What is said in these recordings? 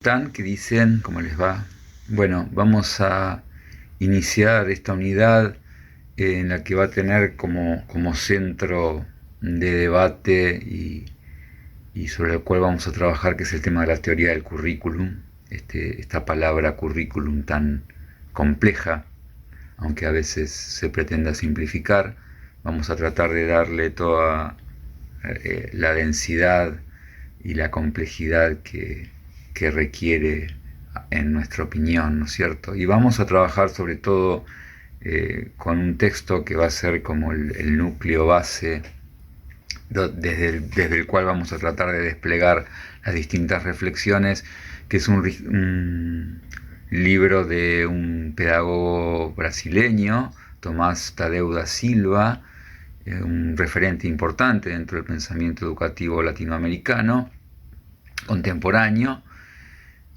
¿Están? ¿Qué dicen? ¿Cómo les va? Bueno, vamos a iniciar esta unidad en la que va a tener como centro de debate y sobre el cual vamos a trabajar, que es el tema de la teoría del currículum, esta palabra currículum tan compleja, aunque a veces se pretenda simplificar. Vamos a tratar de darle toda la densidad y la complejidad que requiere en nuestra opinión, ¿no es cierto? Y vamos a trabajar sobre todo con un texto que va a ser como el núcleo base desde el cual vamos a tratar de desplegar las distintas reflexiones, que es un libro de un pedagogo brasileño, Tomás Tadeu da Silva, un referente importante dentro del pensamiento educativo latinoamericano contemporáneo.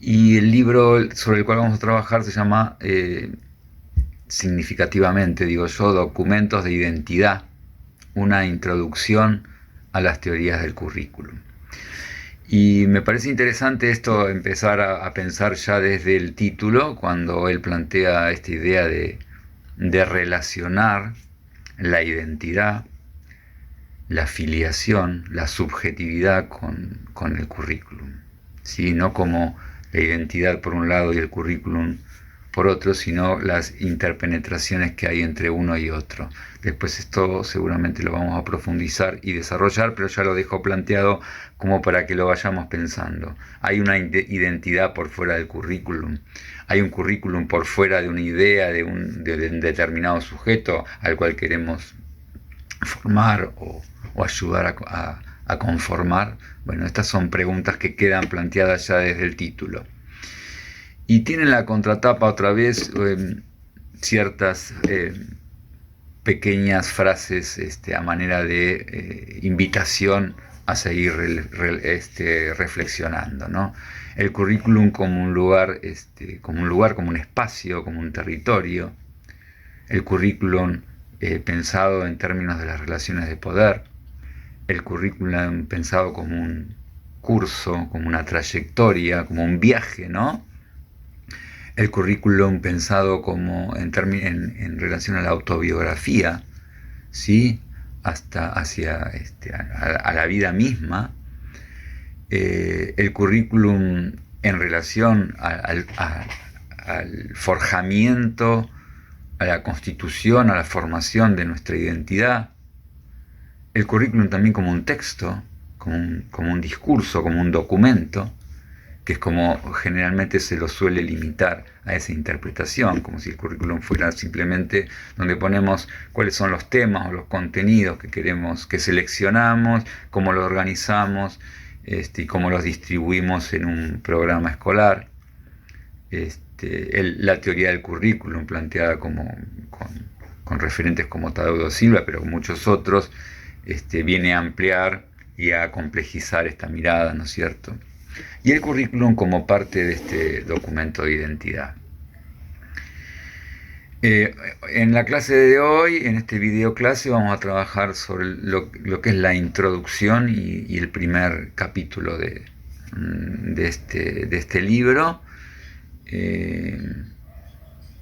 Y el libro sobre el cual vamos a trabajar se llama, significativamente digo yo, Documentos de Identidad, una introducción a las teorías del currículum. Y me parece interesante esto, empezar a pensar ya desde el título, cuando él plantea esta idea de relacionar la identidad, la filiación, la subjetividad con el currículum, ¿sí? No como la identidad por un lado y el currículum por otro, sino las interpenetraciones que hay entre uno y otro. Después esto seguramente lo vamos a profundizar y desarrollar, pero ya lo dejo planteado como para que lo vayamos pensando. Hay una identidad por fuera del currículum, hay un currículum por fuera de una idea, de un determinado sujeto al cual queremos formar o ayudar a conformar. Bueno, estas son preguntas que quedan planteadas ya desde el título. Y tienen la contratapa otra vez ciertas pequeñas frases a manera de invitación a seguir reflexionando, ¿no? El currículum como un lugar, como un espacio, como un territorio. El currículum pensado en términos de las relaciones de poder. El currículum pensado como un curso, como una trayectoria, como un viaje, ¿no? El currículum pensado como en relación a la autobiografía, ¿sí? Hasta hacia a la vida misma. El currículum en relación al forjamiento, a la constitución, a la formación de nuestra identidad. El currículum también como un texto, como un discurso, como un documento, que es como generalmente se lo suele limitar a esa interpretación, como si el currículum fuera simplemente donde ponemos cuáles son los temas o los contenidos que queremos, que seleccionamos, cómo los organizamos y cómo los distribuimos en un programa escolar. La teoría del currículum planteada con referentes como Tadeu da Silva, pero con muchos otros, viene a ampliar y a complejizar esta mirada, ¿no es cierto? Y el currículum como parte de este documento de identidad. En la clase de hoy, en este video clase, vamos a trabajar sobre lo que es la introducción y el primer capítulo de este libro.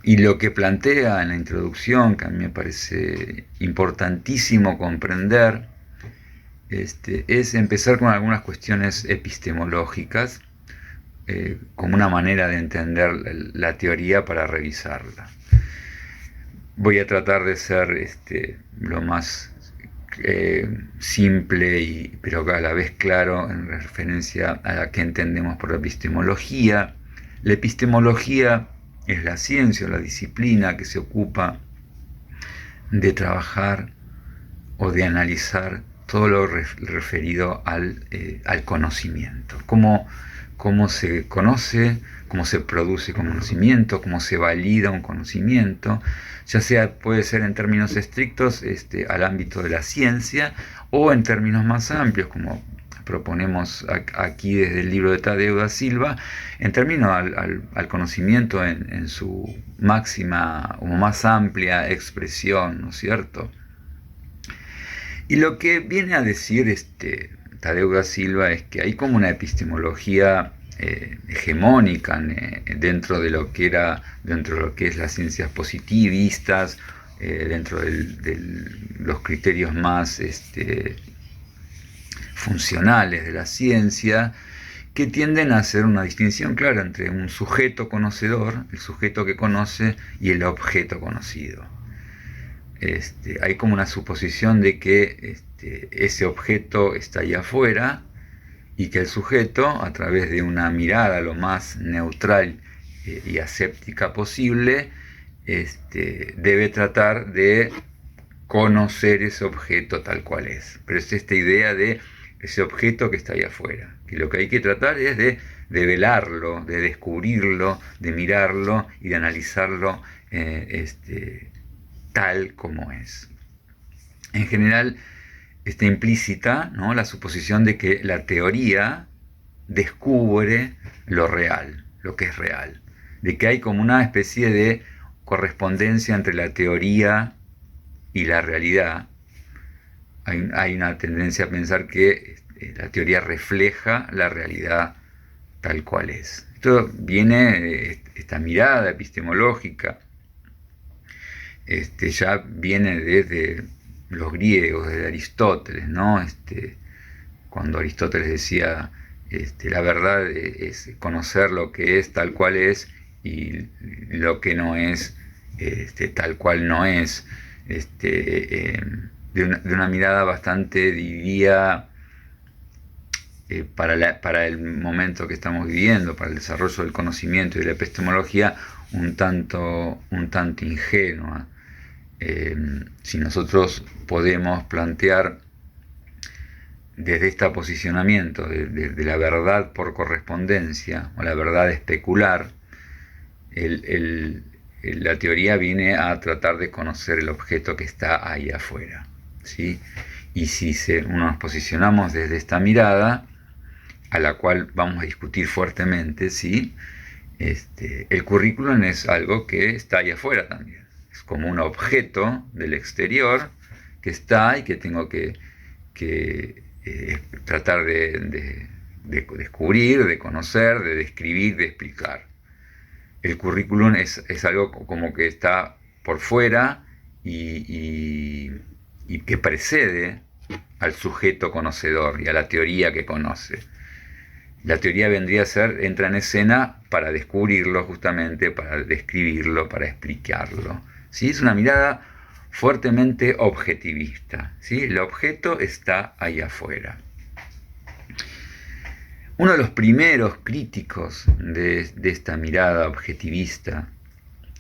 Y lo que plantea en la introducción, que a mí me parece importantísimo comprender, es empezar con algunas cuestiones epistemológicas, como una manera de entender la teoría para revisarla. Voy a tratar de ser lo más simple, pero a la vez claro en referencia a la que entendemos por la epistemología. La epistemología es la ciencia o la disciplina que se ocupa de trabajar o de analizar todo lo referido al conocimiento. Cómo se conoce, cómo se produce conocimiento, cómo se valida un conocimiento, ya sea, puede ser en términos estrictos al ámbito de la ciencia, o en términos más amplios, como proponemos aquí desde el libro de Tadeu da Silva, en términos al conocimiento en su máxima o más amplia expresión, ¿no es cierto? Y lo que viene a decir Tadeu da Silva es que hay como una epistemología hegemónica dentro de lo que es las ciencias positivistas, dentro de los criterios más funcionales de la ciencia, que tienden a hacer una distinción clara entre un sujeto conocedor, el sujeto que conoce, y el objeto conocido. Hay como una suposición de que ese objeto está allá afuera y que el sujeto, a través de una mirada lo más neutral y aséptica posible, debe tratar de conocer ese objeto tal cual es. Pero es esta idea de ese objeto que está ahí afuera, que lo que hay que tratar es de velarlo, de descubrirlo, de mirarlo y de analizarlo tal como es. En general está implícita, ¿no?, la suposición de que la teoría descubre lo real, lo que es real, de que hay como una especie de correspondencia entre la teoría y la realidad. Hay una tendencia a pensar que la teoría refleja la realidad tal cual es. Esto viene, esta mirada epistemológica, ya viene desde los griegos, desde Aristóteles, ¿no? Cuando Aristóteles decía, la verdad es conocer lo que es tal cual es, y lo que no es tal cual no es. De una mirada bastante, diría, para el momento que estamos viviendo, para el desarrollo del conocimiento y de la epistemología, un tanto ingenua. Si nosotros podemos plantear desde este posicionamiento de la verdad por correspondencia o la verdad especular, la teoría viene a tratar de conocer el objeto que está ahí afuera, ¿sí? Y si nos posicionamos desde esta mirada, a la cual vamos a discutir fuertemente, ¿sí?, el currículum es algo que está ahí afuera también. Es como un objeto del exterior que está y que tengo que tratar de descubrir, de conocer, de describir, de explicar. El currículum es algo como que está por fuera y que precede al sujeto conocedor y a la teoría que conoce. La teoría vendría a ser, entra en escena para descubrirlo justamente, para describirlo, para explicarlo, ¿sí? Es una mirada fuertemente objetivista, ¿sí? El objeto está ahí afuera. Uno de los primeros críticos de esta mirada objetivista,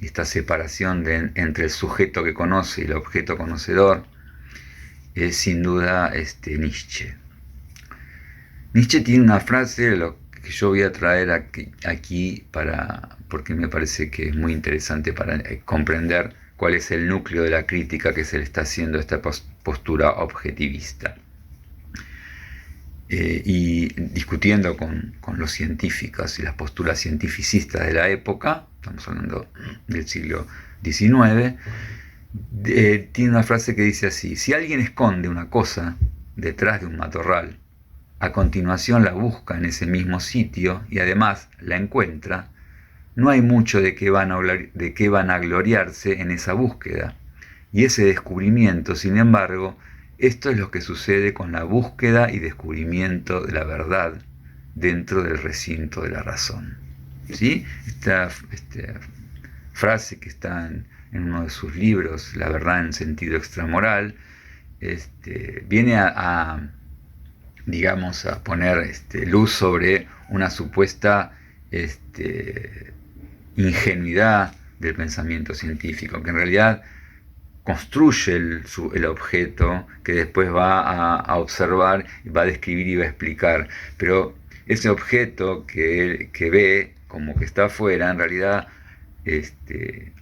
esta separación entre el sujeto que conoce y el objeto conocedor, es sin duda Nietzsche. Nietzsche tiene una frase, lo que yo voy a traer aquí porque me parece que es muy interesante para comprender cuál es el núcleo de la crítica que se le está haciendo a esta postura objetivista. Y discutiendo con los científicos y las posturas cientificistas de la época, estamos hablando del siglo XIX, tiene una frase que dice así: si alguien esconde una cosa detrás de un matorral, a continuación la busca en ese mismo sitio y además la encuentra, no hay mucho de qué vanagloriarse en esa búsqueda. Y ese descubrimiento, sin embargo, esto es lo que sucede con la búsqueda y descubrimiento de la verdad dentro del recinto de la razón. ¿Sí? Esta frase que está en uno de sus libros, La verdad en sentido extramoral, viene digamos, a poner luz sobre una supuesta ingenuidad del pensamiento científico, que en realidad construye el objeto que después va a observar, va a describir y va a explicar. Pero ese objeto que ve como que está afuera, en realidad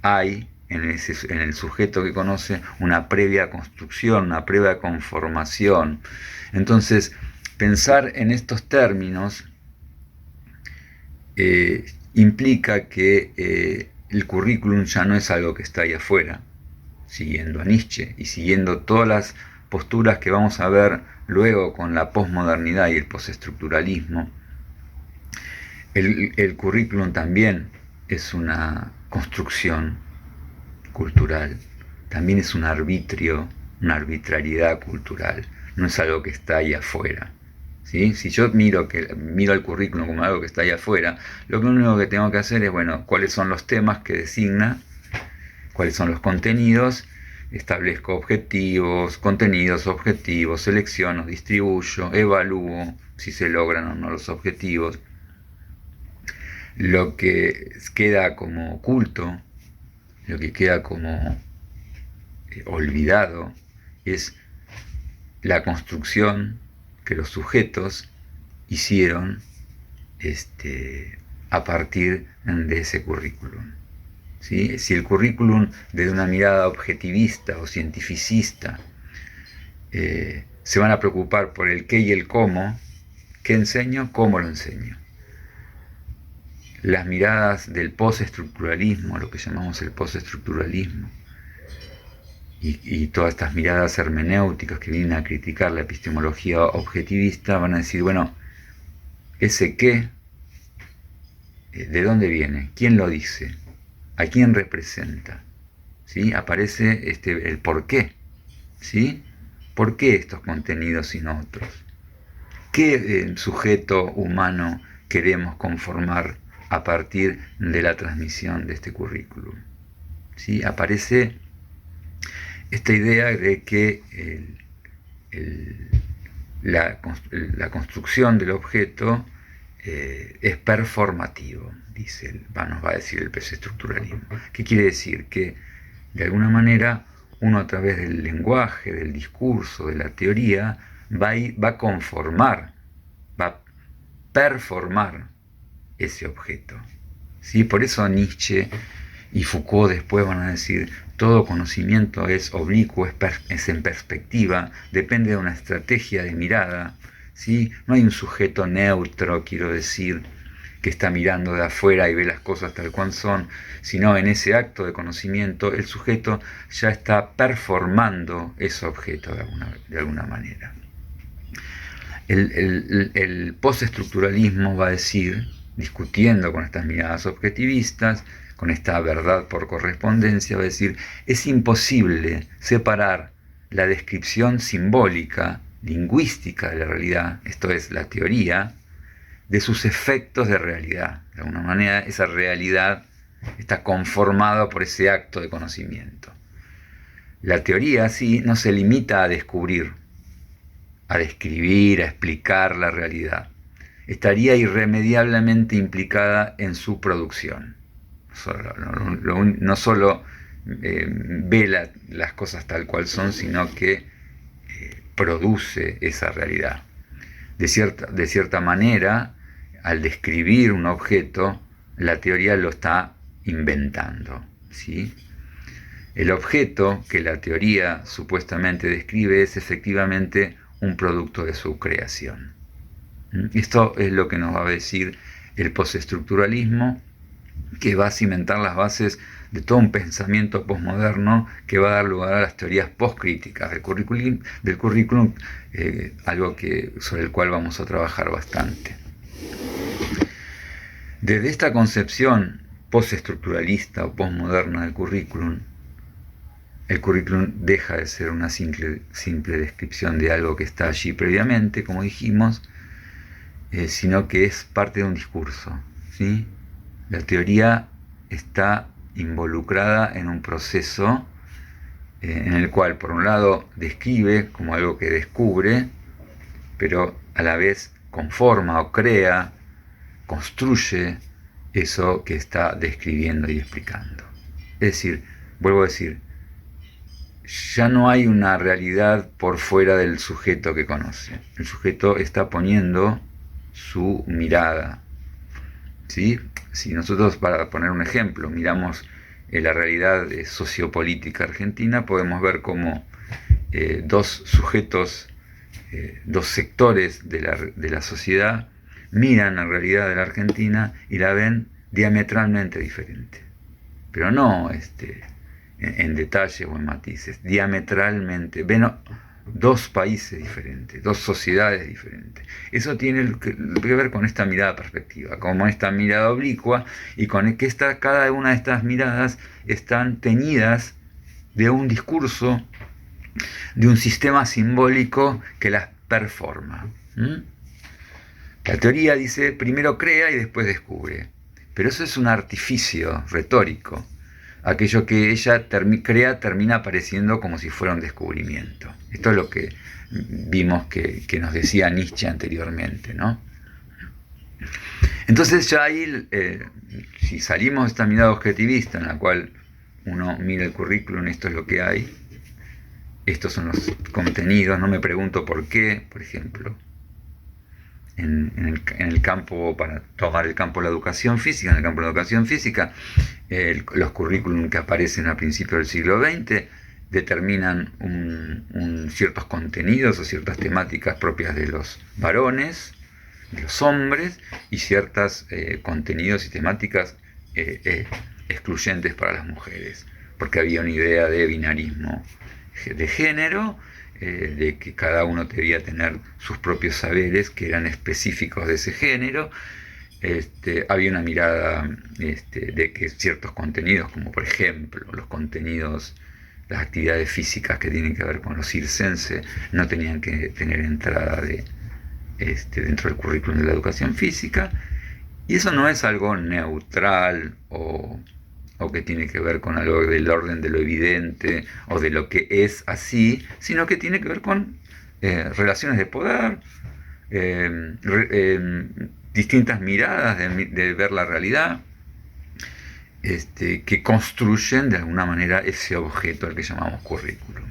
hay en el sujeto que conoce una previa construcción, una previa conformación. Entonces, pensar en estos términos implica que el currículum ya no es algo que está ahí afuera, siguiendo a Nietzsche y siguiendo todas las posturas que vamos a ver luego con la posmodernidad y el postestructuralismo. El currículum también es una construcción cultural, también es un arbitrio, una arbitrariedad cultural, no es algo que está ahí afuera. ¿Sí? Si yo miro el currículum como algo que está ahí afuera, lo único que tengo que hacer es, bueno, cuáles son los temas que designa, cuáles son los contenidos, establezco objetivos, selecciono, distribuyo, evalúo si se logran o no los objetivos. Lo que queda como oculto, lo que queda como olvidado, es la construcción que los sujetos hicieron a partir de ese currículum. ¿Sí? Si el currículum desde una mirada objetivista o cientificista se van a preocupar por el qué y el cómo, qué enseño, cómo lo enseño. Las miradas del postestructuralismo, lo que llamamos el postestructuralismo, y todas estas miradas hermenéuticas que vienen a criticar la epistemología objetivista, van a decir, bueno, ese qué, ¿de dónde viene? ¿Quién lo dice? ¿A quién representa? ¿Sí? Aparece el por qué. ¿Sí? ¿Por qué estos contenidos y no otros? ¿Qué sujeto humano queremos conformar a partir de la transmisión de este currículum? ¿Sí? Aparece esta idea de que la construcción del objeto es performativo, nos va a decir el postestructuralismo. ¿Qué quiere decir? Que de alguna manera uno a través del lenguaje, del discurso, de la teoría, va a conformar, va a performar ese objeto. ¿Sí? Por eso Nietzsche y Foucault después van a decir, todo conocimiento es oblicuo, es en perspectiva, depende de una estrategia de mirada. ¿Sí? No hay un sujeto neutro, quiero decir, que está mirando de afuera y ve las cosas tal cual son, sino en ese acto de conocimiento el sujeto ya está performando ese objeto de alguna manera. El postestructuralismo va a decir, discutiendo con estas miradas objetivistas, con esta verdad por correspondencia, va a decir, es imposible separar la descripción simbólica, lingüística de la realidad, esto es, la teoría, de sus efectos de realidad. De alguna manera, esa realidad está conformada por ese acto de conocimiento. La teoría, sí, no se limita a descubrir, a describir, a explicar la realidad. Estaría irremediablemente implicada en su producción. No solo ve las cosas tal cual son, sino que produce esa realidad. De cierta manera, al describir un objeto, la teoría lo está inventando. ¿Sí? El objeto que la teoría supuestamente describe es efectivamente un producto de su creación. Esto es lo que nos va a decir el postestructuralismo, que va a cimentar las bases de todo un pensamiento posmoderno que va a dar lugar a las teorías postcríticas del currículum, algo sobre el cual vamos a trabajar bastante. Desde esta concepción postestructuralista o postmoderna del currículum, el currículum deja de ser una simple descripción de algo que está allí previamente, como dijimos, sino que es parte de un discurso. ¿Sí? La teoría está involucrada en un proceso en el cual, por un lado, describe como algo que descubre, pero a la vez conforma o crea, construye eso que está describiendo y explicando. Es decir, vuelvo a decir, ya no hay una realidad por fuera del sujeto que conoce. El sujeto está poniendo su mirada. ¿Sí? Si nosotros, para poner un ejemplo, miramos la realidad sociopolítica argentina, podemos ver cómo dos sujetos, dos sectores de la sociedad miran la realidad de la Argentina y la ven diametralmente diferente. Pero no en detalle o en matices, diametralmente. Ven dos países diferentes, dos sociedades diferentes. Eso tiene que ver con esta mirada perspectiva, como esta mirada oblicua, y con que cada una de estas miradas están teñidas de un discurso, de un sistema simbólico que las performa. La teoría dice, primero crea y después descubre. Pero eso es un artificio retórico. Aquello que ella crea termina apareciendo como si fuera un descubrimiento. Esto es lo que vimos que nos decía Nietzsche anteriormente, ¿no? Entonces ya ahí, si salimos de esta mirada objetivista en la cual uno mira el currículum, esto es lo que hay, estos son los contenidos, no me pregunto por qué, por ejemplo, en el campo, para tomar el campo de la educación física, en el campo de la educación física, los currículum que aparecen a principios del siglo XX determinan ciertos contenidos o ciertas temáticas propias de los varones, de los hombres, y ciertos contenidos y temáticas excluyentes para las mujeres, porque había una idea de binarismo de género, de que cada uno debía tener sus propios saberes que eran específicos de ese género. Había una mirada de que ciertos contenidos, como por ejemplo los contenidos, las actividades físicas que tienen que ver con lo circense, no tenían que tener entrada dentro del currículum de la educación física. Y eso no es algo neutral o que tiene que ver con algo del orden de lo evidente o de lo que es así, sino que tiene que ver con relaciones de poder, distintas miradas de ver la realidad, que construyen de alguna manera ese objeto al que llamamos currículum.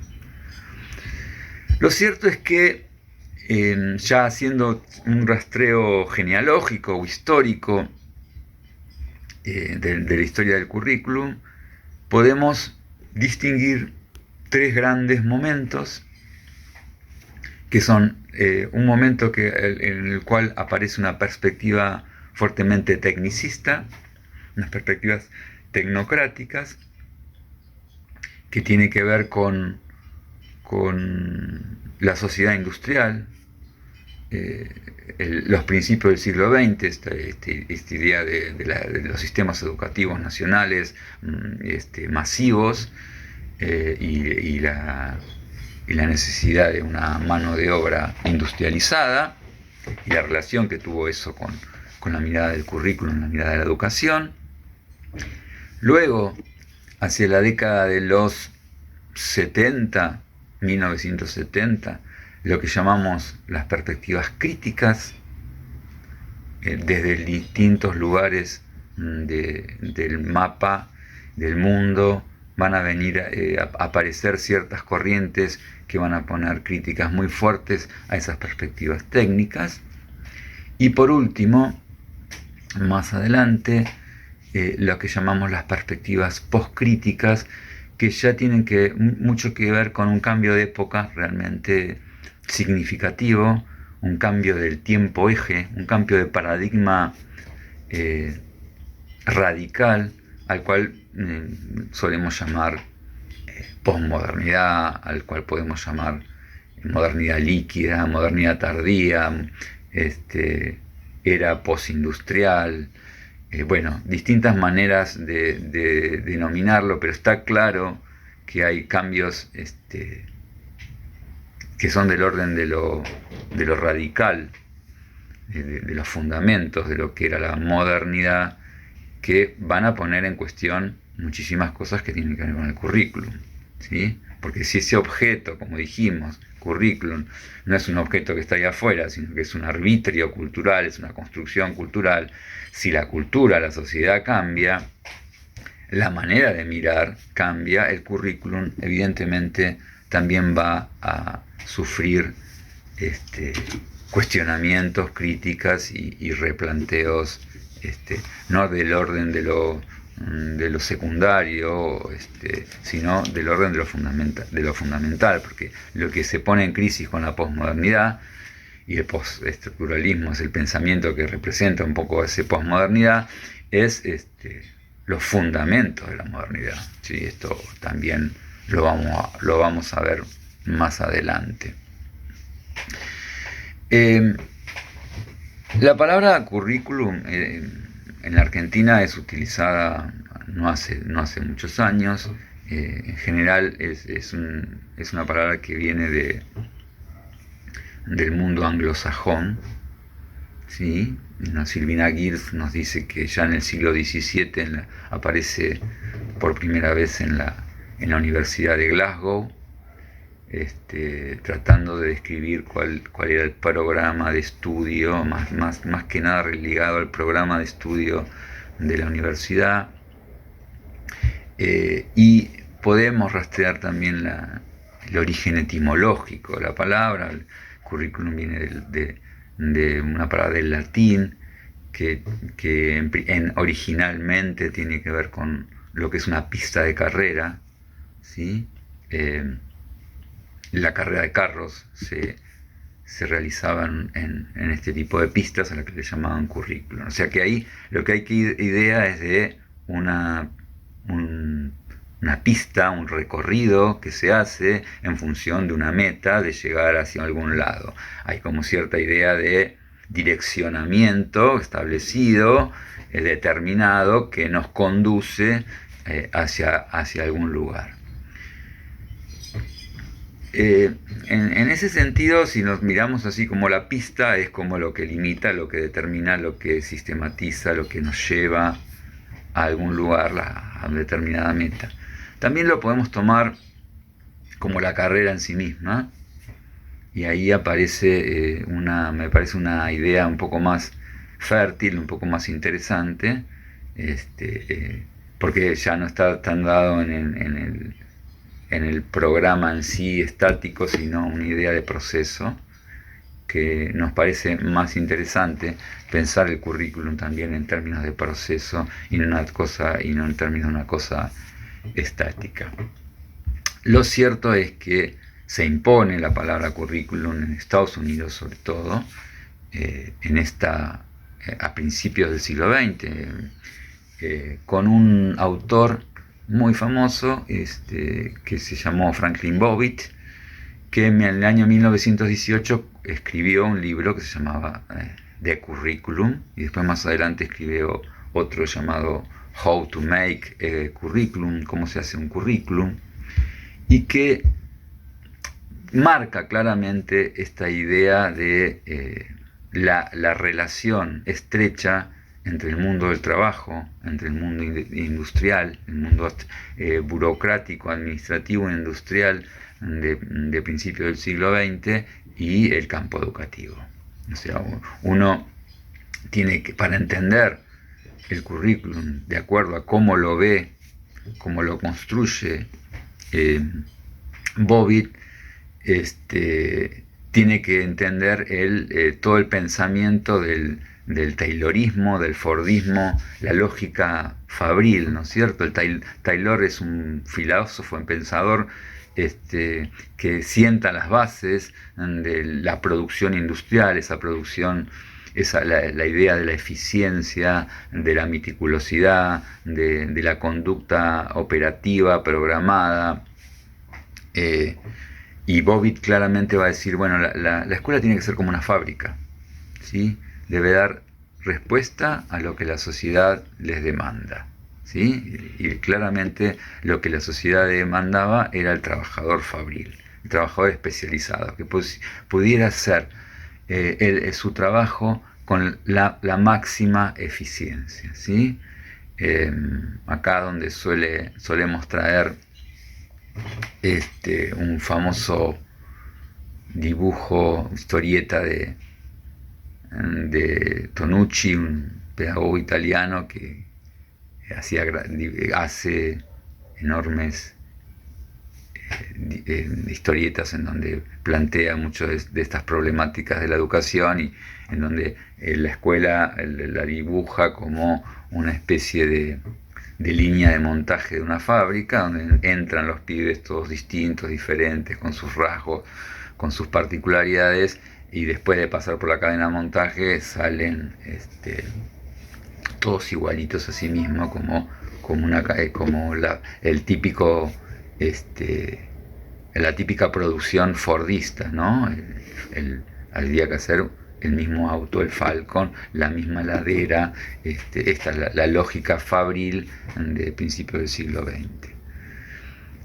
Lo cierto es que ya haciendo un rastreo genealógico o histórico de la historia del currículum, podemos distinguir tres grandes momentos, que son un momento en el cual aparece una perspectiva fuertemente tecnicista, unas perspectivas tecnocráticas, que tiene que ver con la sociedad industrial, los principios del siglo XX, esta idea de los sistemas educativos nacionales masivos, y la necesidad de una mano de obra industrializada, y la relación que tuvo eso con la mirada del currículum, la mirada de la educación. Luego, hacia la década de los 70, 1970, lo que llamamos las perspectivas críticas, desde distintos lugares del mapa del mundo van a venir a aparecer ciertas corrientes que van a poner críticas muy fuertes a esas perspectivas técnicas. Y por último, más adelante, lo que llamamos las perspectivas postcríticas, que ya tienen mucho que ver con un cambio de época realmente significativo, un cambio del tiempo eje, un cambio de paradigma radical, al cual solemos llamar posmodernidad, al cual podemos llamar modernidad líquida, modernidad tardía, era postindustrial, distintas maneras de denominarlo, pero está claro que hay cambios que son del orden de lo radical, de los fundamentos de lo que era la modernidad, que van a poner en cuestión muchísimas cosas que tienen que ver con el currículum, ¿sí? Porque si ese objeto, como dijimos, currículum, no es un objeto que está ahí afuera, sino que es un arbitrio cultural, es una construcción cultural, si la cultura, la sociedad cambia, la manera de mirar cambia, el currículum evidentemente también va a sufrir cuestionamientos, críticas y replanteos, no del orden de lo secundario, sino del orden de lo fundamental, porque lo que se pone en crisis con la posmodernidad y el postestructuralismo, es el pensamiento que representa un poco esa posmodernidad, es los fundamentos de la modernidad, ¿sí? Esto también lo vamos a ver más adelante. La palabra currículum en la Argentina es utilizada no hace muchos años. En general es una palabra que viene del mundo anglosajón, ¿sí? Silvina Girth nos dice que ya en el siglo XVII aparece por primera vez en la Universidad de Glasgow, tratando de describir cuál era el programa de estudio, más que nada ligado al programa de estudio de la universidad. Y podemos rastrear también el origen etimológico de la palabra. El currículum viene de una palabra del latín que originalmente tiene que ver con lo que es una pista de carrera, ¿sí? La carrera de carros se realizaban en este tipo de pistas a las que le llamaban currículum. O sea que ahí lo que hay que idea es de una pista, un recorrido que se hace en función de una meta de llegar hacia algún lado. Hay como cierta idea de direccionamiento establecido, determinado, que nos conduce hacia algún lugar. En ese sentido, si nos miramos así, como la pista es como lo que limita, lo que determina, lo que sistematiza, lo que nos lleva a algún lugar, a una determinada meta. También lo podemos tomar como la carrera en sí misma, y ahí aparece me parece una idea un poco más fértil, un poco más interesante, porque ya no está tan dado en el programa en sí estático, sino una idea de proceso, que nos parece más interesante pensar el currículum también en términos de proceso y no en términos de una cosa estática. Lo cierto es que se impone la palabra currículum en Estados Unidos, sobre todo a principios del siglo XX, con un autor muy famoso que se llamó Franklin Bobbitt, que en el año 1918 escribió un libro que se llamaba The Curriculum, y después más adelante escribió otro llamado How to Make a Curriculum, cómo se hace un currículum, y que marca claramente esta idea de la relación estrecha entre el mundo del trabajo, entre el mundo industrial, el mundo burocrático, administrativo e industrial de principios del siglo XX y el campo educativo. O sea, uno tiene que, para entender el currículum de acuerdo a cómo lo ve, cómo lo construye Bobbitt, tiene que entender todo el pensamiento del taylorismo, del fordismo, la lógica fabril, ¿no es cierto? Taylor es un filósofo, un pensador que sienta las bases de la producción industrial, esa producción, la idea de la eficiencia, de la meticulosidad, de la conducta operativa, programada. Y Bobbitt claramente va a decir, bueno, la escuela tiene que ser como una fábrica, ¿sí? Debe dar respuesta a lo que la sociedad les demanda, ¿sí? Y claramente lo que la sociedad demandaba era el trabajador fabril, el trabajador especializado, que pudiera hacer su trabajo con la máxima eficiencia, ¿sí? Acá donde solemos traer un famoso dibujo, historieta de Tonucci, un pedagogo italiano que hace enormes historietas en donde plantea muchas de estas problemáticas de la educación, y en donde la escuela la dibuja como una especie de línea de montaje de una fábrica, donde entran los pibes todos distintos, diferentes, con sus rasgos, con sus particularidades, y después de pasar por la cadena de montaje salen todos igualitos a sí mismos, como el típico la típica producción fordista, ¿no? Habría que hacer el mismo auto, el Falcon, la misma ladera, esta es la lógica fabril de principios del siglo XX.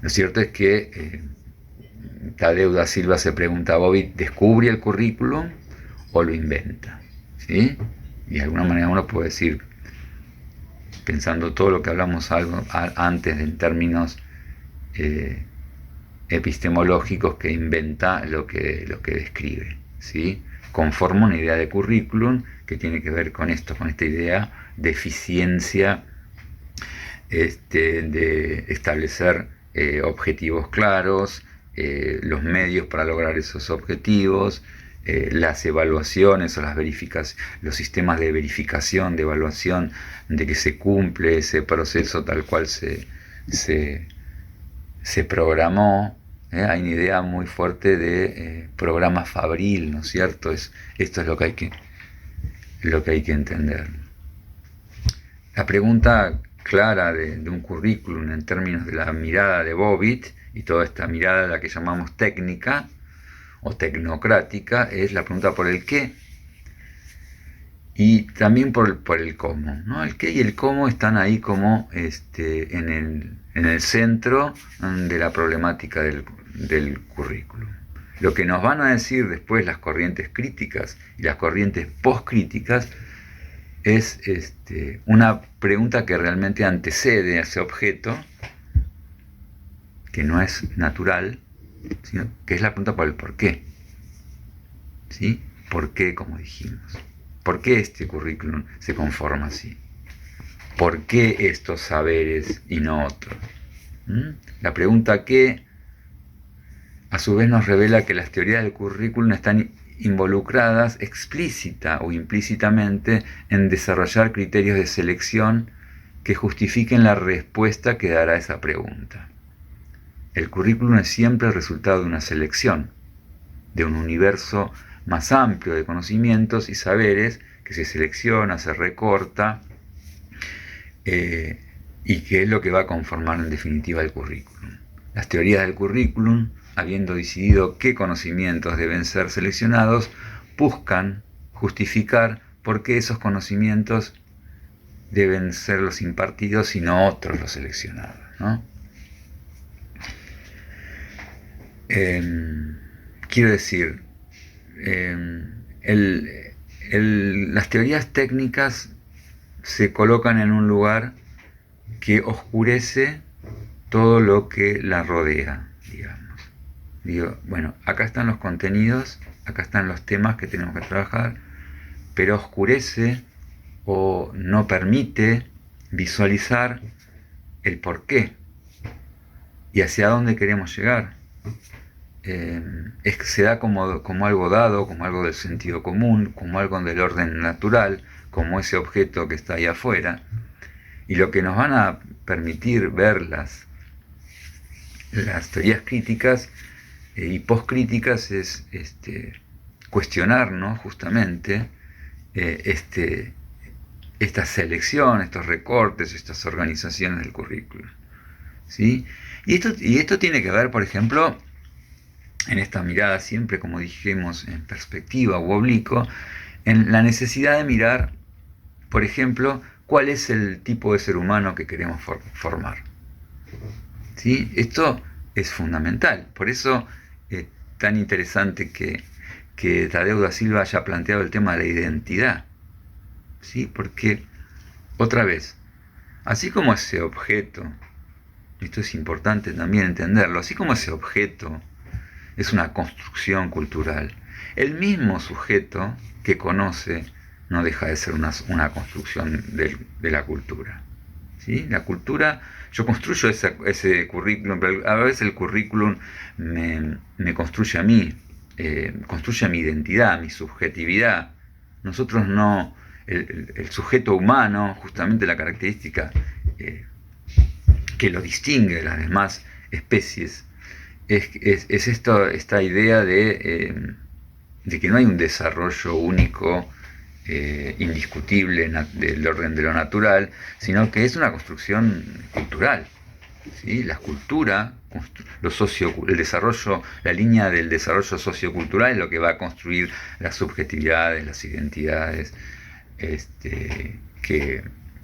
Lo cierto es que Tadeu da Silva se pregunta a Bobby, ¿descubre el currículum o lo inventa? ¿Sí? Y de alguna manera uno puede decir, pensando todo lo que hablamos antes en términos epistemológicos, que inventa lo que describe, ¿sí? Conforma una idea de currículum que tiene que ver con esto, con esta idea de eficiencia, de establecer objetivos claros, los medios para lograr esos objetivos, las evaluaciones o las verificaciones, los sistemas de verificación, de evaluación de que se cumple ese proceso tal cual se programó. Hay una idea muy fuerte de programa fabril, ¿no es cierto? Esto es lo que hay que entender. La pregunta clara de un currículum en términos de la mirada de Bobbitt y toda esta mirada, la que llamamos técnica o tecnocrática, es la pregunta por el qué y también por el cómo, ¿no? El qué y el cómo están ahí como en el centro de la problemática del currículum. Lo que nos van a decir después las corrientes críticas y las corrientes postcríticas es una pregunta que realmente antecede a ese objeto, que no es natural, sino que es la pregunta por el por qué. ¿Sí? ¿Por qué, como dijimos? ¿Por qué este currículum se conforma así? ¿Por qué estos saberes y no otros? La pregunta qué, a su vez, nos revela que las teorías del currículum están involucradas explícita o implícitamente en desarrollar criterios de selección que justifiquen la respuesta que dará esa pregunta. El currículum es siempre el resultado de una selección, de un universo más amplio de conocimientos y saberes que se selecciona, se recorta, y que es lo que va a conformar en definitiva el currículum. Las teorías del currículum, habiendo decidido qué conocimientos deben ser seleccionados, buscan justificar por qué esos conocimientos deben ser los impartidos y no otros los seleccionados, ¿no? Quiero decir, las teorías técnicas se colocan en un lugar que oscurece todo lo que la rodea, digamos. Digo, bueno, acá están los contenidos, acá están los temas que tenemos que trabajar, pero oscurece o no permite visualizar el porqué y hacia dónde queremos llegar. Se da como algo dado, como algo del sentido común, como algo del orden natural, como ese objeto que está ahí afuera. Y lo que nos van a permitir ver las teorías críticas y postcríticas es cuestionarnos justamente esta selección, estos recortes, estas organizaciones del currículum, ¿sí? Y esto tiene que ver, por ejemplo, en esta mirada siempre, como dijimos, en perspectiva u oblicuo, en la necesidad de mirar, por ejemplo, cuál es el tipo de ser humano que queremos formar. ¿Sí? Esto es fundamental. Por eso es tan interesante que Tadeu da Silva haya planteado el tema de la identidad. ¿Sí? Porque, otra vez, así como ese objeto, esto es importante también entenderlo, así como ese objeto es una construcción cultural, el mismo sujeto que conoce no deja de ser una construcción de la cultura. ¿Sí? La cultura, yo construyo ese currículum, pero a veces el currículum me construye a mí, construye mi identidad, mi subjetividad. Nosotros no, el sujeto humano, justamente la característica que lo distingue de las demás especies, es esta idea de que no hay un desarrollo único, indiscutible del orden de lo natural, sino que es una construcción cultural. ¿sí? La cultura, el desarrollo, la línea del desarrollo sociocultural es lo que va a construir las subjetividades, las identidades, que,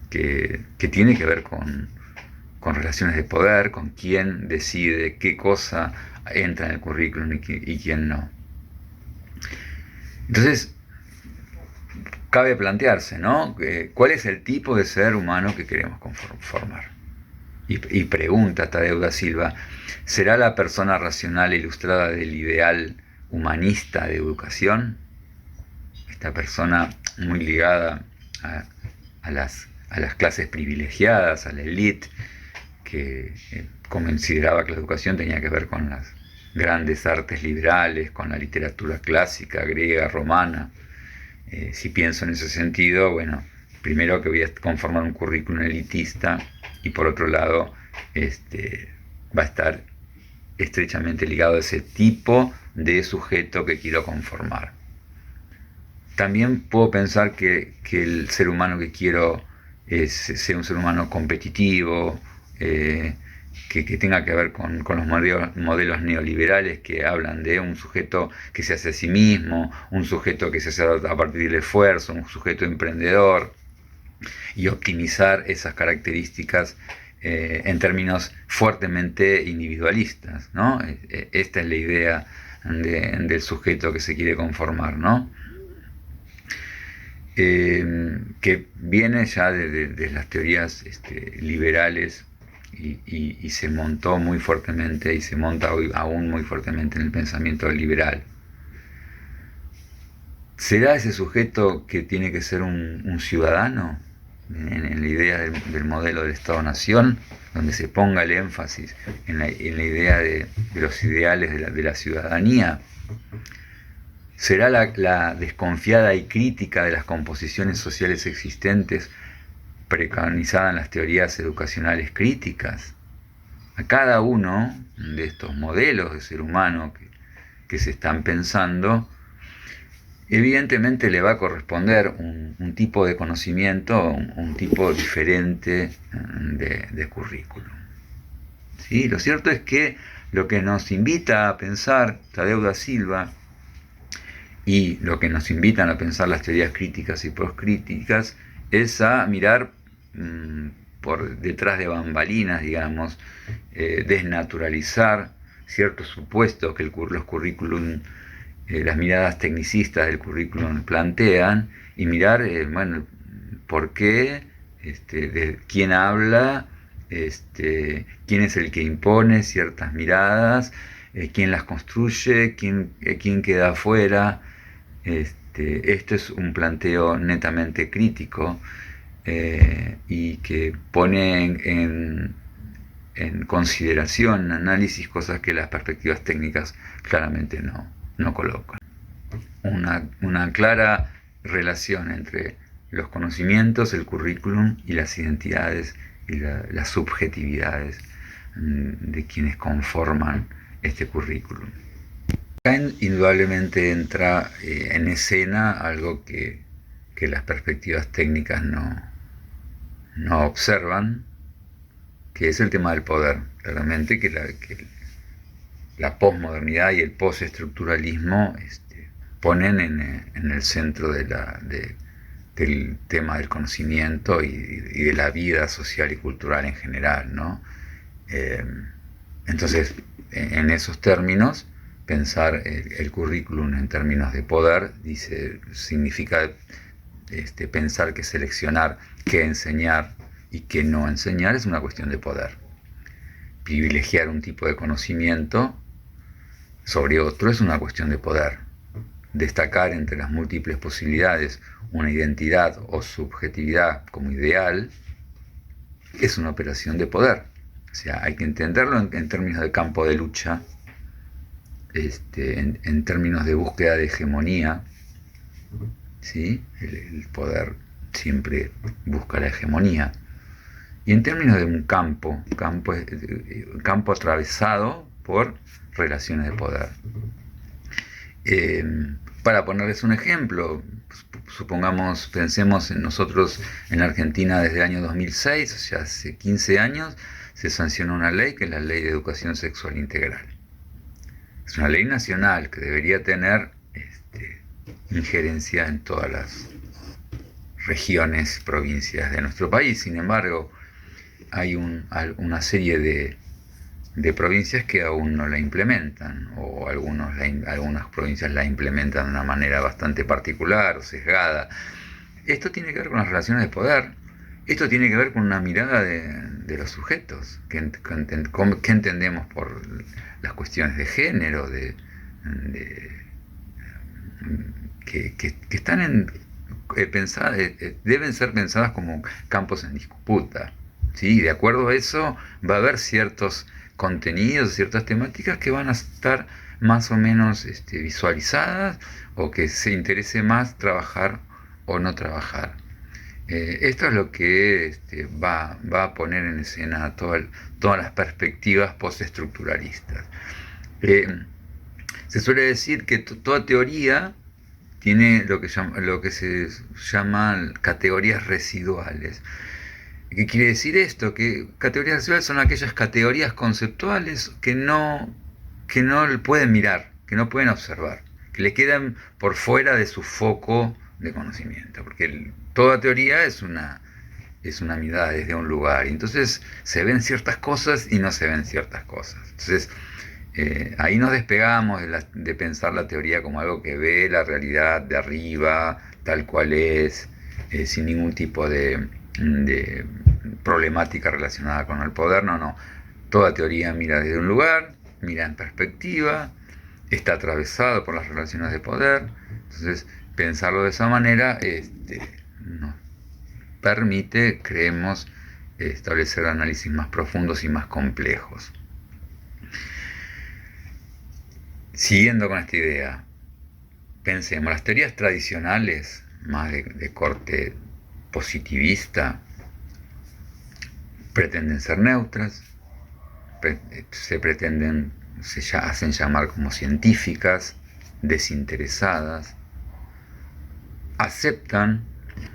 que tiene que ver con relaciones de poder, con quién decide qué cosa entra en el currículum y quién no. Entonces, cabe plantearse, ¿no? ¿Cuál es el tipo de ser humano que queremos formar? Y pregunta Tadeu da Silva, ¿será la persona racional e ilustrada del ideal humanista de educación? Esta persona muy ligada a las clases privilegiadas, a la élite, que consideraba que la educación tenía que ver con las grandes artes liberales, con la literatura clásica, griega, romana. Si pienso en ese sentido, bueno, primero que voy a conformar un currículum elitista y por otro lado va a estar estrechamente ligado a ese tipo de sujeto que quiero conformar. También puedo pensar que el ser humano que quiero sea un ser humano competitivo, que tenga que ver con los modelos neoliberales que hablan de un sujeto que se hace a sí mismo, un sujeto que se hace a partir del esfuerzo, un sujeto emprendedor, y optimizar esas características en términos fuertemente individualistas, ¿no? Esta es la idea del sujeto que se quiere conformar, ¿no? Que viene ya de las teorías liberales y se montó muy fuertemente y se monta hoy aún muy fuertemente en el pensamiento liberal. ¿Será ese sujeto que tiene que ser un ciudadano en la idea del modelo del Estado-Nación, donde se ponga el énfasis en la idea de los ideales de la ciudadanía? ¿Será la desconfiada y crítica de las composiciones sociales existentes preconizada en las teorías educacionales críticas? A cada uno de estos modelos de ser humano que se están pensando, evidentemente le va a corresponder un tipo de conocimiento, un tipo diferente de currículum. ¿Sí? Lo cierto es que lo que nos invita a pensar Tadeu da Silva y lo que nos invitan a pensar las teorías críticas y postcríticas es a mirar por detrás de bambalinas, digamos, desnaturalizar ciertos supuestos que los currículum, las miradas tecnicistas del currículum plantean, y mirar, bueno, por qué, de quién habla, quién es el que impone ciertas miradas, quién las construye, quién queda afuera. Esto es un planteo netamente crítico y que pone en consideración, en análisis, cosas que las perspectivas técnicas claramente no colocan. Una clara relación entre los conocimientos, el currículum y las identidades y las subjetividades de quienes conforman este currículum. Indudablemente entra en escena algo que las perspectivas técnicas no observan, que es el tema del poder. Claramente que la posmodernidad y el postestructuralismo ponen en el centro del tema del conocimiento y de la vida social y cultural en general, ¿no? Entonces, en esos términos, pensar el currículum en términos de poder significa pensar que seleccionar qué enseñar y qué no enseñar es una cuestión de poder. Privilegiar un tipo de conocimiento sobre otro es una cuestión de poder. Destacar entre las múltiples posibilidades una identidad o subjetividad como ideal es una operación de poder. O sea, hay que entenderlo en términos de campo de lucha, en términos de búsqueda de hegemonía, ¿sí? El poder siempre busca la hegemonía. Y en términos de un campo atravesado por relaciones de poder. Para ponerles un ejemplo, pensemos en nosotros en Argentina desde el año 2006, o sea, hace 15 años, se sanciona una ley que es la Ley de Educación Sexual Integral. Es una ley nacional que debería tener injerencia en todas las regiones, provincias de nuestro país. Sin embargo, hay una serie de provincias que aún no la implementan, o algunas provincias la implementan de una manera bastante particular o sesgada. Esto tiene que ver con las relaciones de poder, esto tiene que ver con una mirada de los sujetos, que entendemos por las cuestiones de género, que están pensadas, deben ser pensadas como campos en disputa. ¿Sí? De acuerdo a eso va a haber ciertos contenidos, ciertas temáticas que van a estar más o menos visualizadas, o que se interese más trabajar o no trabajar. Esto es lo que va a poner en escena todas las perspectivas postestructuralistas. Se suele decir que toda teoría tiene lo que se llama categorías residuales. ¿Qué quiere decir esto? Que categorías residuales son aquellas categorías conceptuales que no pueden mirar, que no pueden observar, que le quedan por fuera de su foco de conocimiento, porque toda teoría es una mirada desde un lugar, y entonces se ven ciertas cosas y no se ven ciertas cosas. Entonces ahí nos despegamos de pensar la teoría como algo que ve la realidad de arriba, tal cual es, sin ningún tipo de problemática relacionada con el poder. No. Toda teoría mira desde un lugar, mira en perspectiva, está atravesado por las relaciones de poder. Entonces, pensarlo de esa manera nos permite, creemos, establecer análisis más profundos y más complejos. Siguiendo con esta idea, pensemos, las teorías tradicionales, más de corte positivista, pretenden ser neutras, se hacen llamar como científicas, desinteresadas, aceptan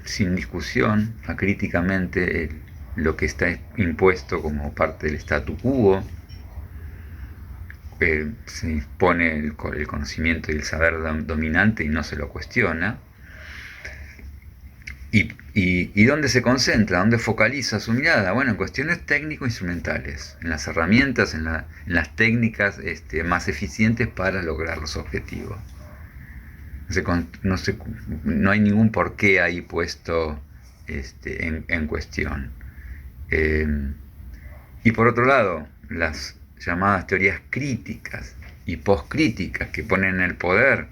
sin discusión acríticamente lo que está impuesto como parte del statu quo. Se impone el conocimiento y el saber dominante y no se lo cuestiona. ¿Y dónde se concentra? ¿Dónde focaliza su mirada? Bueno, en cuestiones técnico-instrumentales, en las herramientas, en las técnicas más eficientes para lograr los objetivos. No hay ningún porqué ahí puesto en cuestión. Y por otro lado, las llamadas teorías críticas y poscríticas, que ponen el poder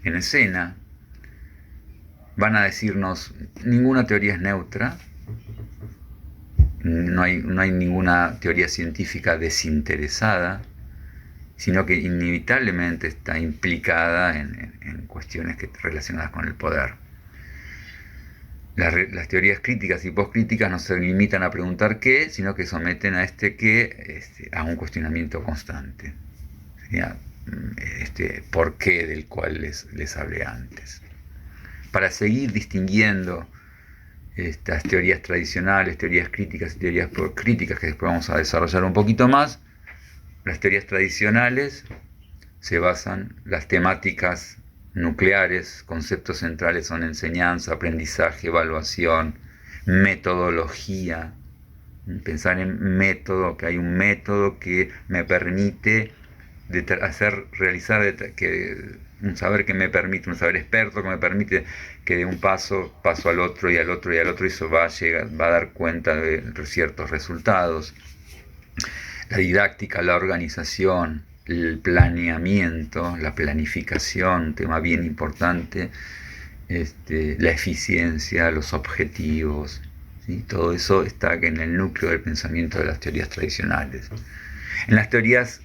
en escena, van a decirnos: ninguna teoría es neutra, no hay ninguna teoría científica desinteresada, sino que inevitablemente está implicada en cuestiones relacionadas con el poder. Las teorías críticas y poscríticas no se limitan a preguntar qué, sino que someten a a un cuestionamiento constante. Sería porqué del cual les hablé antes. Para seguir distinguiendo estas teorías tradicionales, teorías críticas y teorías poscríticas, que después vamos a desarrollar un poquito más, las teorías tradicionales se basan, las temáticas nucleares, conceptos centrales son enseñanza, aprendizaje, evaluación, metodología. Pensar en método, que hay un método que me permite realizar un saber que me permite, un saber experto que me permite que de un paso al otro y al otro y al otro, y eso va a dar cuenta de ciertos resultados. La didáctica, la organización, el planeamiento, la planificación, un tema bien importante, la eficiencia, los objetivos, ¿sí? Todo eso está en el núcleo del pensamiento de las teorías tradicionales. En las teorías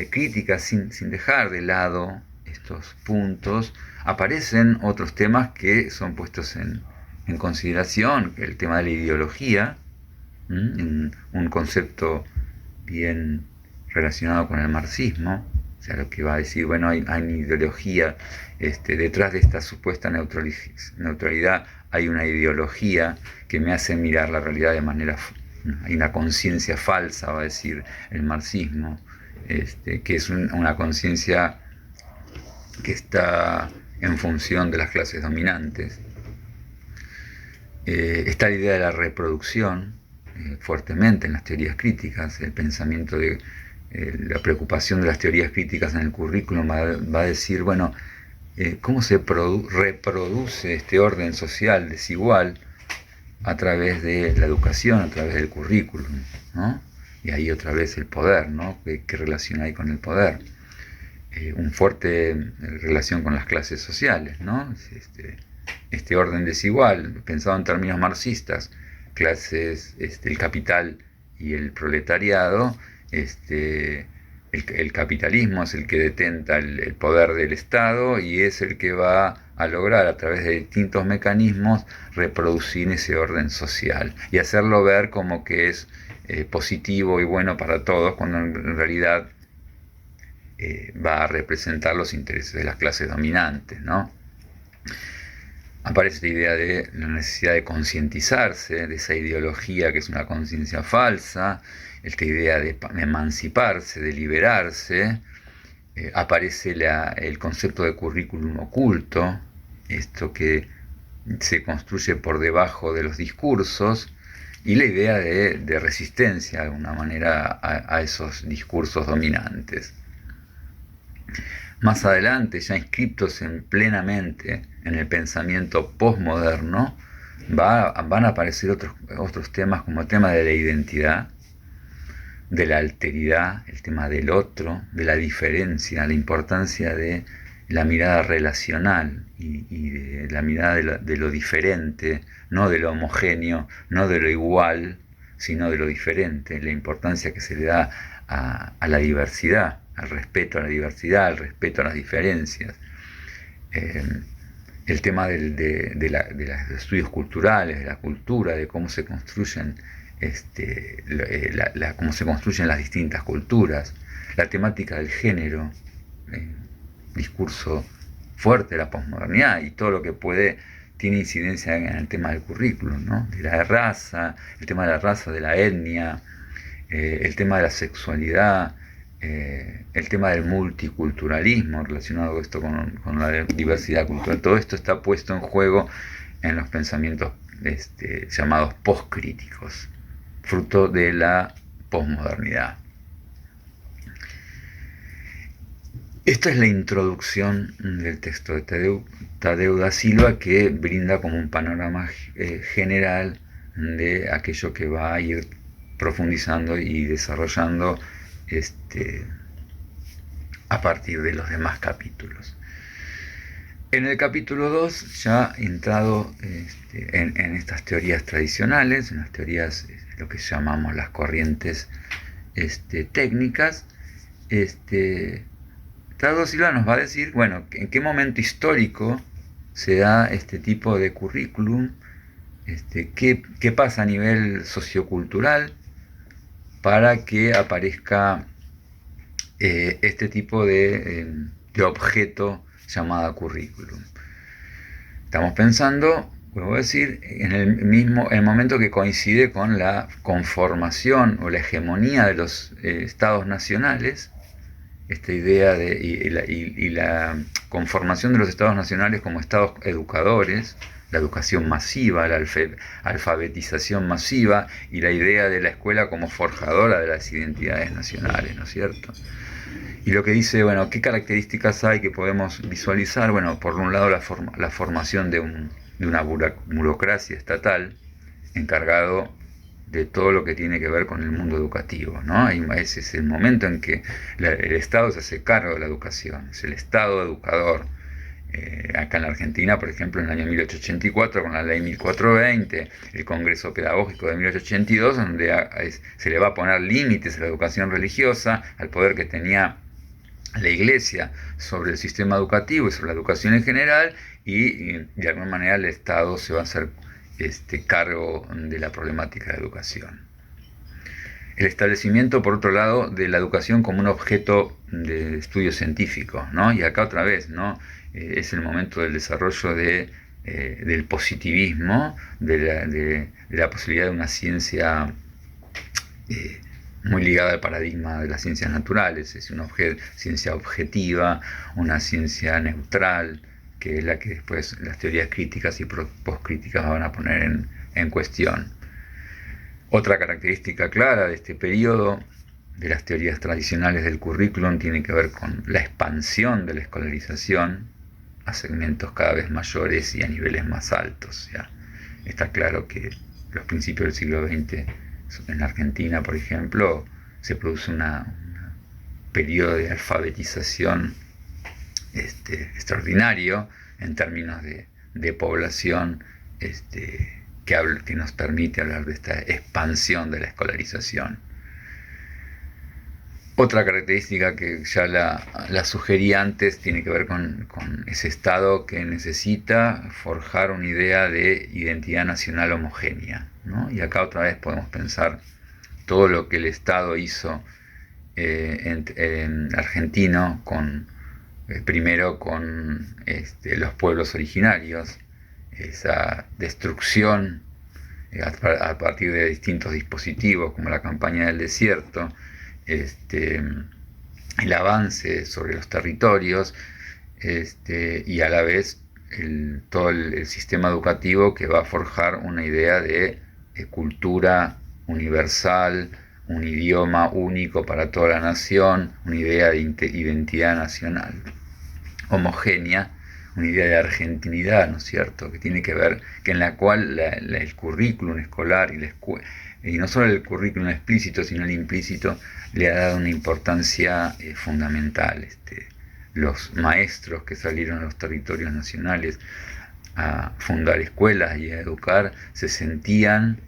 críticas, sin dejar de lado estos puntos, aparecen otros temas que son puestos en consideración: el tema de la ideología, un concepto bien relacionado con el marxismo, o sea, lo que va a decir, bueno, hay una ideología, detrás de esta supuesta neutralidad hay una ideología que me hace mirar la realidad de manera Hay una conciencia falsa, va a decir el marxismo, que es una conciencia que está en función de las clases dominantes. Está la idea de la reproducción fuertemente en las teorías críticas, el pensamiento de la preocupación de las teorías críticas en el currículum va a decir, bueno, cómo se reproduce este orden social desigual a través de la educación, a través del currículum, ¿no? Y ahí otra vez el poder, ¿no? ¿Qué relación hay con el poder? Un fuerte relación con las clases sociales, ¿no? Este orden desigual, pensado en términos marxistas, clases, el capital y el proletariado, el capitalismo es el que detenta el poder del Estado y es el que va a lograr a través de distintos mecanismos reproducir ese orden social y hacerlo ver como que es positivo y bueno para todos, cuando en realidad va a representar los intereses de las clases dominantes, ¿no? Aparece la idea de la necesidad de concientizarse de esa ideología que es una conciencia falsa, esta idea de emanciparse, de liberarse. Aparece el concepto de currículum oculto, esto que se construye por debajo de los discursos, y la idea de resistencia de alguna manera a esos discursos dominantes. Más adelante, ya inscriptos plenamente en el pensamiento postmoderno, van a aparecer otros temas como el tema de la identidad, de la alteridad, el tema del otro, de la diferencia, la importancia de la mirada relacional y de la mirada de lo diferente, no de lo homogéneo, no de lo igual, sino de lo diferente, la importancia que se le da a la diversidad, al respeto a la diversidad, al respeto a las diferencias. El tema de los estudios culturales, de la cultura, de cómo se construyen cómo se construyen las distintas culturas, la temática del género, discurso fuerte de la posmodernidad y todo lo que tiene incidencia en el tema del currículum, ¿no? De la raza, el tema de la raza, de la etnia, el tema de la sexualidad, el tema del multiculturalismo relacionado esto con la diversidad cultural. Todo esto está puesto en juego en los pensamientos llamados postcríticos, fruto de la posmodernidad. Esta es la introducción del texto de Tadeu da Silva, que brinda como un panorama general de aquello que va a ir profundizando y desarrollando a partir de los demás capítulos. En el capítulo 2, ya entrado en estas teorías tradicionales, en las teorías, lo que llamamos las corrientes técnicas, Tadeu Silva nos va a decir, bueno, en qué momento histórico se da este tipo de currículum, qué pasa a nivel sociocultural para que aparezca este tipo de objeto llamada currículum. Estamos pensando, vuelvo a decir, en el momento que coincide con la conformación o la hegemonía de los estados nacionales, esta idea y la conformación de los estados nacionales como estados educadores, la educación masiva, la alfabetización masiva y la idea de la escuela como forjadora de las identidades nacionales, ¿no es cierto? Y lo que dice, bueno, ¿qué características hay que podemos visualizar? Bueno, por un lado la formación de una burocracia estatal encargado de todo lo que tiene que ver con el mundo educativo, ¿no? Ese es el momento en que el Estado se hace cargo de la educación, es el Estado educador. Acá en la Argentina, por ejemplo, en el año 1884, con la ley 1420, el Congreso Pedagógico de 1882, donde se le va a poner límites a la educación religiosa, al poder que tenía la Iglesia sobre el sistema educativo y sobre la educación en general, y de alguna manera el Estado se va a hacer cargo de la problemática de educación. El establecimiento, por otro lado, de la educación como un objeto de estudio científico, ¿no? Y acá otra vez, ¿no? Es el momento del desarrollo del positivismo, de la posibilidad de una ciencia muy ligada al paradigma de las ciencias naturales. Es una ciencia objetiva, una ciencia neutral, que es la que después las teorías críticas y postcríticas van a poner en cuestión. Otra característica clara de este periodo de las teorías tradicionales del currículum tiene que ver con la expansión de la escolarización a segmentos cada vez mayores y a niveles más altos. Ya está claro que los principios del siglo XX, en Argentina, por ejemplo, se produce un periodo de alfabetización extraordinario en términos de población, que nos permite hablar de esta expansión de la escolarización. Otra característica que ya la sugerí antes tiene que ver con ese Estado que necesita forjar una idea de identidad nacional homogénea, ¿no? Y acá otra vez podemos pensar todo lo que el Estado hizo en argentino, primero con los pueblos originarios, esa destrucción a partir de distintos dispositivos como la campaña del desierto, el avance sobre los territorios, y a la vez todo el sistema educativo que va a forjar una idea de cultura universal, un idioma único para toda la nación, una idea de identidad nacional homogénea, una idea de argentinidad, ¿no es cierto?, que tiene que ver, que en la cual el currículum escolar y no solo el currículum explícito, sino el implícito, le ha dado una importancia fundamental. Los maestros que salieron a los territorios nacionales a fundar escuelas y a educar se sentían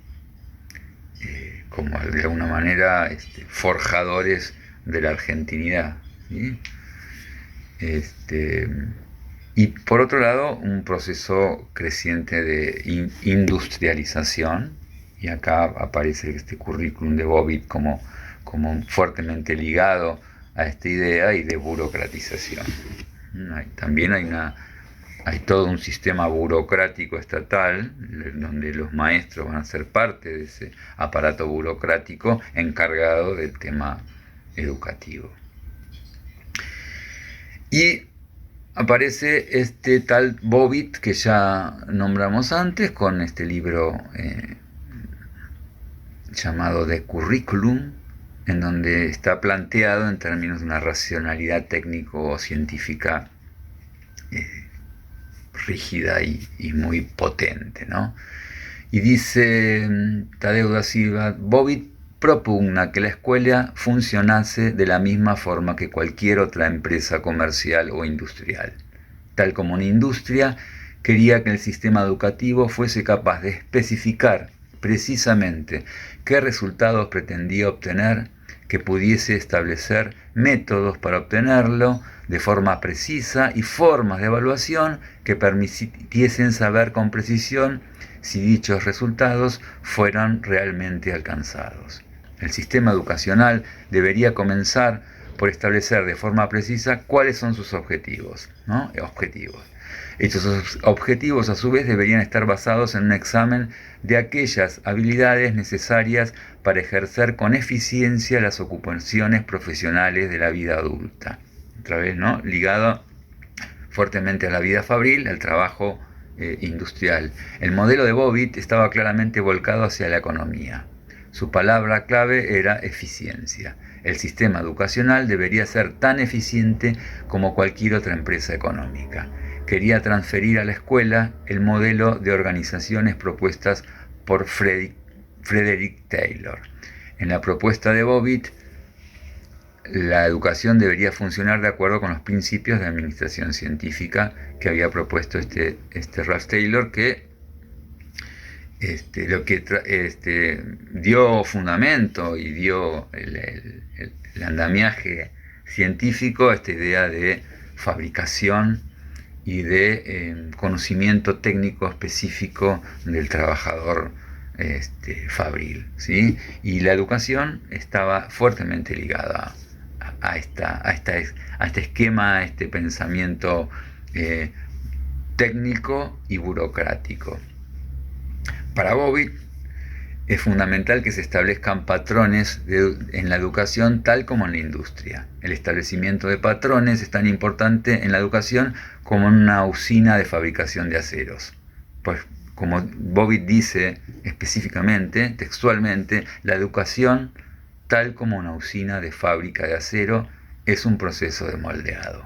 como de alguna manera forjadores de la argentinidad, ¿sí? Y por otro lado, un proceso creciente de industrialización, y acá aparece este currículum de Bobbitt como fuertemente ligado a esta idea, y de burocratización. También hay todo un sistema burocrático estatal, donde los maestros van a ser parte de ese aparato burocrático encargado del tema educativo. Y aparece este tal Bobbitt que ya nombramos antes, con este libro llamado The Curriculum, en donde está planteado en términos de una racionalidad técnico-científica rígida y muy potente, ¿no? Y dice Tadeu da Silva: Bobbitt propugna que la escuela funcionase de la misma forma que cualquier otra empresa comercial o industrial. Tal como una industria, quería que el sistema educativo fuese capaz de especificar precisamente qué resultados pretendía obtener, que pudiese establecer métodos para obtenerlo de forma precisa y formas de evaluación que permitiesen saber con precisión si dichos resultados fueran realmente alcanzados. El sistema educacional debería comenzar por establecer de forma precisa cuáles son sus objetivos, ¿no? Estos objetivos, a su vez, deberían estar basados en un examen de aquellas habilidades necesarias para ejercer con eficiencia las ocupaciones profesionales de la vida adulta. Otra vez, ¿no?, ligado fuertemente a la vida fabril, al trabajo industrial. El modelo de Bobbitt estaba claramente volcado hacia la economía. Su palabra clave era eficiencia. El sistema educacional debería ser tan eficiente como cualquier otra empresa económica. Quería transferir a la escuela el modelo de organizaciones propuestas por Frederick Taylor. En la propuesta de Bobbitt, la educación debería funcionar de acuerdo con los principios de administración científica que había propuesto Ralph Taylor, que lo que dio fundamento y dio el andamiaje científico a esta idea de fabricación y de conocimiento técnico específico del trabajador fabril, ¿sí? Y la educación estaba fuertemente ligada a este esquema, a este pensamiento técnico y burocrático. Para Bobbitt, es fundamental que se establezcan patrones en la educación tal como en la industria. El establecimiento de patrones es tan importante en la educación como en una usina de fabricación de aceros. Pues como Bobbitt dice específicamente, textualmente, la educación, tal como una usina de fábrica de acero, es un proceso de moldeado.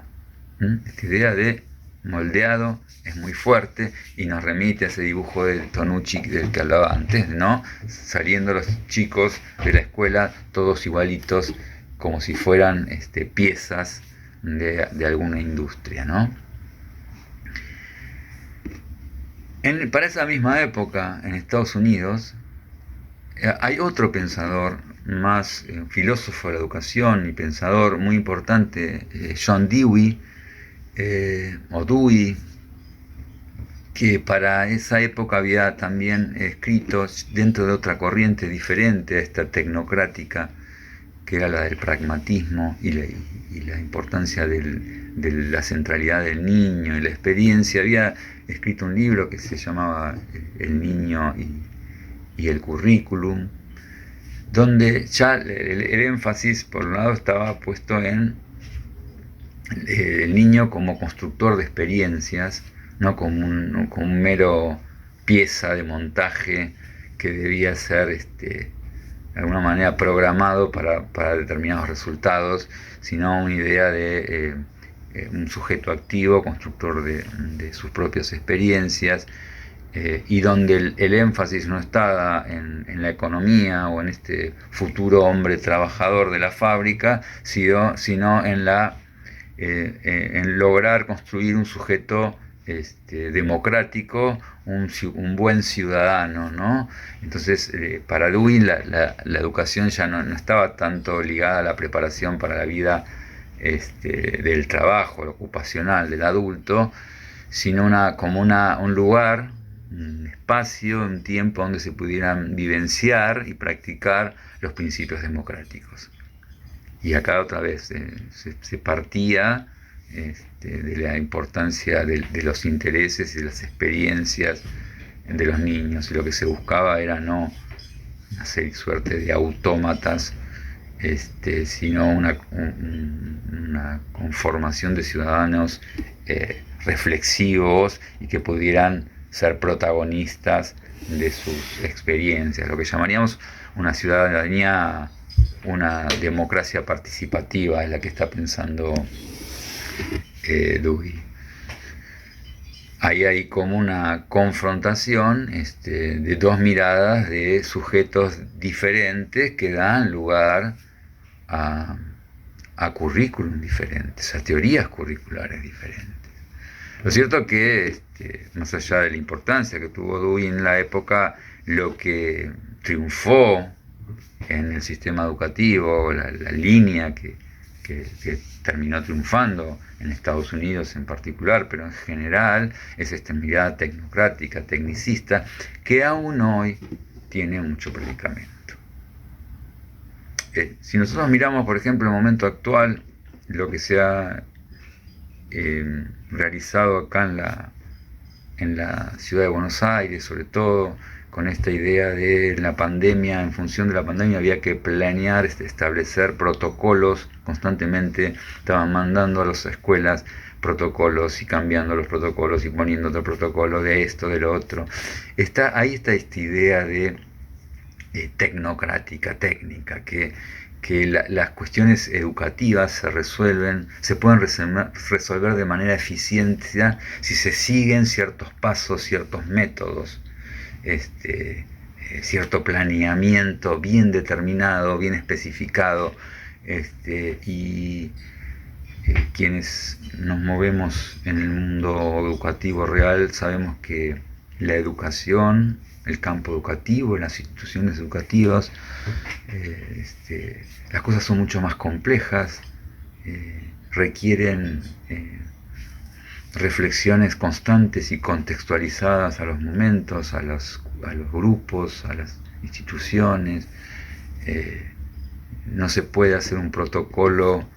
Esta idea de moldeado es muy fuerte y nos remite a ese dibujo de Tonucci del que hablaba antes, ¿no? Saliendo los chicos de la escuela todos igualitos, como si fueran piezas de alguna industria, ¿no? Para esa misma época, en Estados Unidos, hay otro pensador más filósofo de la educación y pensador muy importante, John Dewey, o Dewey, que para esa época había también escrito dentro de otra corriente diferente a esta tecnocrática, que era la del pragmatismo y la importancia de la centralidad del niño y la experiencia. Había escrito un libro que se llamaba El niño y el currículum, donde ya el énfasis por un lado estaba puesto en el niño como constructor de experiencias, no como un mero pieza de montaje que debía ser de alguna manera programado para determinados resultados, sino una idea de un sujeto activo, constructor de sus propias experiencias, y donde el énfasis no está en la economía o en este futuro hombre trabajador de la fábrica, sino en lograr construir un sujeto democrático, un buen ciudadano, ¿no? Entonces, para Dewey la educación ya no estaba tanto ligada a la preparación para la vida del trabajo, lo ocupacional del adulto, sino como un lugar, un espacio, un tiempo donde se pudieran vivenciar y practicar los principios democráticos. Y acá otra vez se partía de la importancia de los intereses y de las experiencias de los niños, y lo que se buscaba era no una suerte de autómatas, sino una conformación de ciudadanos reflexivos y que pudieran ser protagonistas de sus experiencias, lo que llamaríamos una ciudadanía, una democracia participativa, es la que está pensando Dewey. Ahí hay como una confrontación de dos miradas de sujetos diferentes que dan lugar a currículum diferentes, a teorías curriculares diferentes. Lo cierto es que, más allá de la importancia que tuvo Dewey en la época, lo que triunfó en el sistema educativo, la línea que terminó triunfando en Estados Unidos en particular, pero en general, es esta mirada tecnocrática, tecnicista, que aún hoy tiene mucho predicamento. Si nosotros miramos, por ejemplo, el momento actual, lo que se ha realizado acá en la ciudad de Buenos Aires, sobre todo con esta idea de la pandemia, en función de la pandemia había que planear, establecer protocolos constantemente, estaban mandando a las escuelas protocolos y cambiando los protocolos y poniendo otro protocolo de esto, de lo otro. Ahí está esta idea de tecnocrática, técnica, que las cuestiones educativas se pueden resolver de manera eficiente si se siguen ciertos pasos, ciertos métodos, cierto planeamiento bien determinado, bien especificado, y quienes nos movemos en el mundo educativo real sabemos que la educación, el campo educativo, las instituciones educativas, las cosas son mucho más complejas, requieren reflexiones constantes y contextualizadas a los momentos, a los grupos, a las instituciones. No se puede hacer un protocolo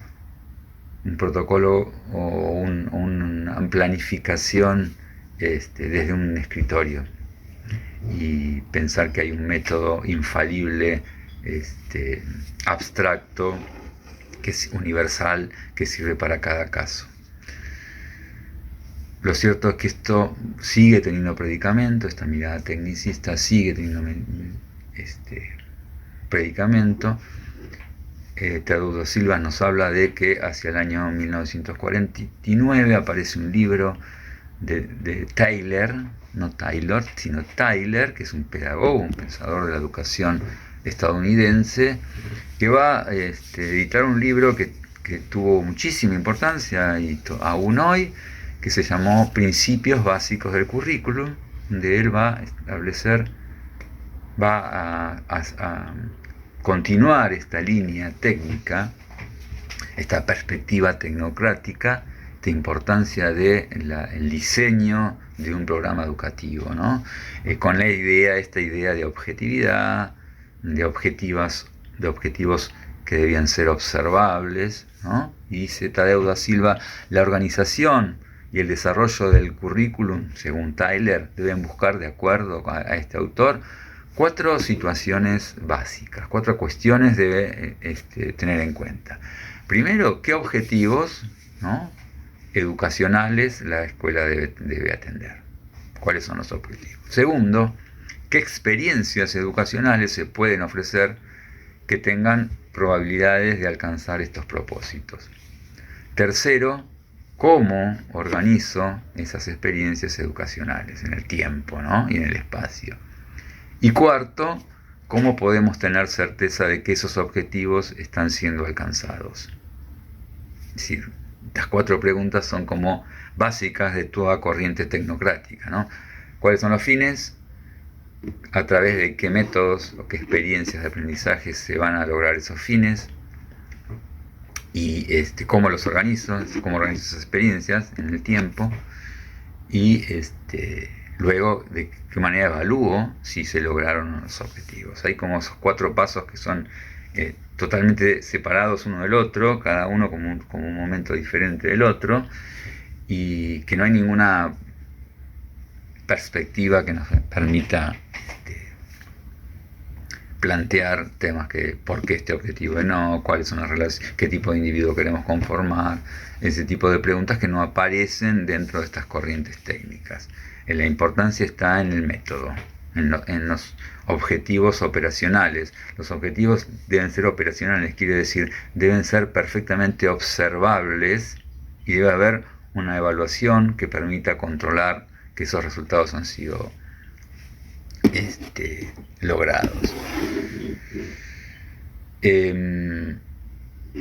o una planificación desde un escritorio. y pensar que hay un método infalible, abstracto, que es universal, que sirve para cada caso. Lo cierto es que esto sigue teniendo predicamento, esta mirada tecnicista sigue teniendo predicamento. Teodulo Silva nos habla de que hacia el año 1949 aparece un libro de Tyler, no Taylor, sino Tyler, que es un pedagogo, un pensador de la educación estadounidense, que va a editar un libro que tuvo muchísima importancia y aún hoy, que se llamó Principios Básicos del Currículum, donde él va a establecer, va a continuar esta línea técnica, esta perspectiva tecnocrática de importancia del diseño de un programa educativo, ¿no? Con esta idea de objetividad, de objetivos que debían ser observables, ¿no? Y dice Tadeu da Silva, la organización y el desarrollo del currículum, según Tyler, deben buscar, de acuerdo a este autor, 4 situaciones básicas, 4 cuestiones debe tener en cuenta. Primero, ¿qué objetivos, ¿no?, educacionales la escuela debe atender? ¿Cuáles son los objetivos? Segundo, ¿qué experiencias educacionales se pueden ofrecer que tengan probabilidades de alcanzar estos propósitos? Tercero, ¿cómo organizo esas experiencias educacionales en el tiempo, ¿no?, y en el espacio? Y cuarto, ¿cómo podemos tener certeza de que esos objetivos están siendo alcanzados? Es decir, estas 4 preguntas son como básicas de toda corriente tecnocrática, ¿no? ¿Cuáles son los fines? ¿A través de qué métodos o qué experiencias de aprendizaje se van a lograr esos fines? Y cómo los organizo, cómo organizo esas experiencias en el tiempo. Y luego, de qué manera evalúo si se lograron los objetivos. Hay como esos 4 pasos que son totalmente separados uno del otro, cada uno como un momento diferente del otro, y que no hay ninguna perspectiva que nos permita plantear temas que por qué este objetivo no, cuáles son las relaciones, qué tipo de individuo queremos conformar, ese tipo de preguntas que no aparecen dentro de estas corrientes técnicas. La importancia está en el método, en los objetivos operacionales. Los objetivos deben ser operacionales, quiere decir, deben ser perfectamente observables y debe haber una evaluación que permita controlar que esos resultados han sido logrados.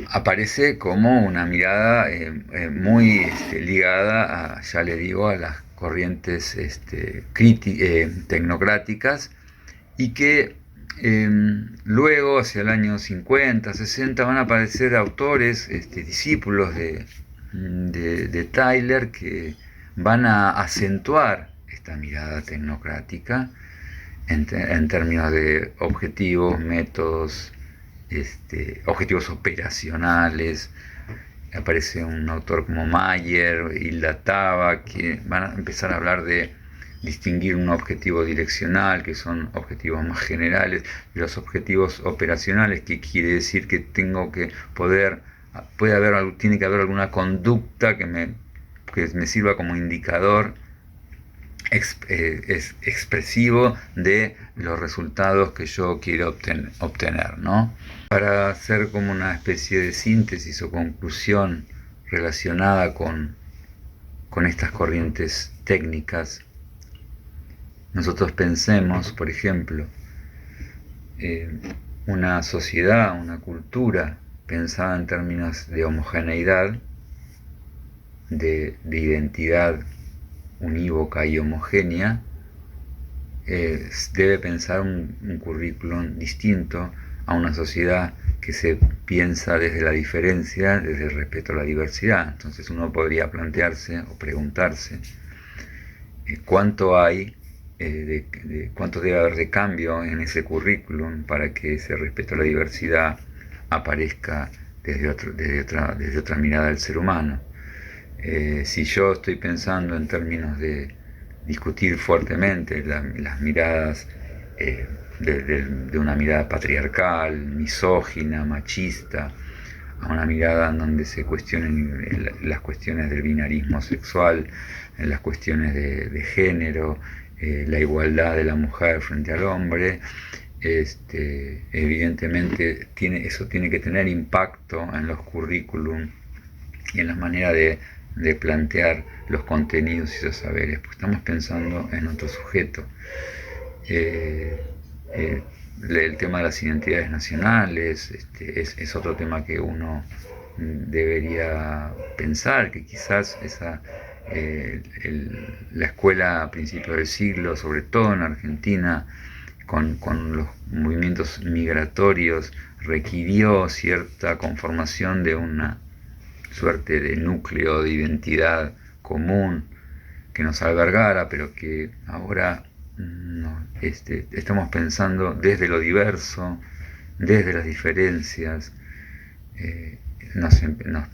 Aparece como una mirada muy ligada a, ya le digo, a las corrientes tecnocráticas, y que luego, hacia el año 50, 60, van a aparecer autores, discípulos de Tyler, que van a acentuar esta mirada tecnocrática en términos de objetivos, métodos, objetivos operacionales. Aparece un autor como Mayer, Hilda Taba, que van a empezar a hablar de distinguir un objetivo direccional, que son objetivos más generales, y los objetivos operacionales, que quiere decir que tiene que haber alguna conducta que me sirva como indicador expresivo de los resultados que yo quiero obtener, ¿no? Para hacer como una especie de síntesis o conclusión relacionada con estas corrientes técnicas, nosotros pensemos, por ejemplo, una sociedad, una cultura pensada en términos de homogeneidad, de identidad unívoca y homogénea, debe pensar un currículum distinto a una sociedad que se piensa desde la diferencia, desde el respeto a la diversidad. Entonces uno podría plantearse o preguntarse cuánto debe haber de cambio en ese currículum para que ese respeto a la diversidad aparezca desde otra mirada del ser humano. Si yo estoy pensando en términos de discutir fuertemente las miradas, de una mirada patriarcal, misógina, machista, a una mirada en donde se cuestionen las cuestiones del binarismo sexual, las cuestiones de género, la igualdad de la mujer frente al hombre. Evidentemente eso tiene que tener impacto en los currículum y en la manera de plantear los contenidos y los saberes, porque estamos pensando en otro sujeto. El tema de las identidades nacionales es otro tema que uno debería pensar, que quizás la escuela a principios del siglo, sobre todo en Argentina, con los movimientos migratorios, requirió cierta conformación de una suerte de núcleo de identidad común que nos albergara, pero que ahora no, estamos pensando desde lo diverso, desde las diferencias, nos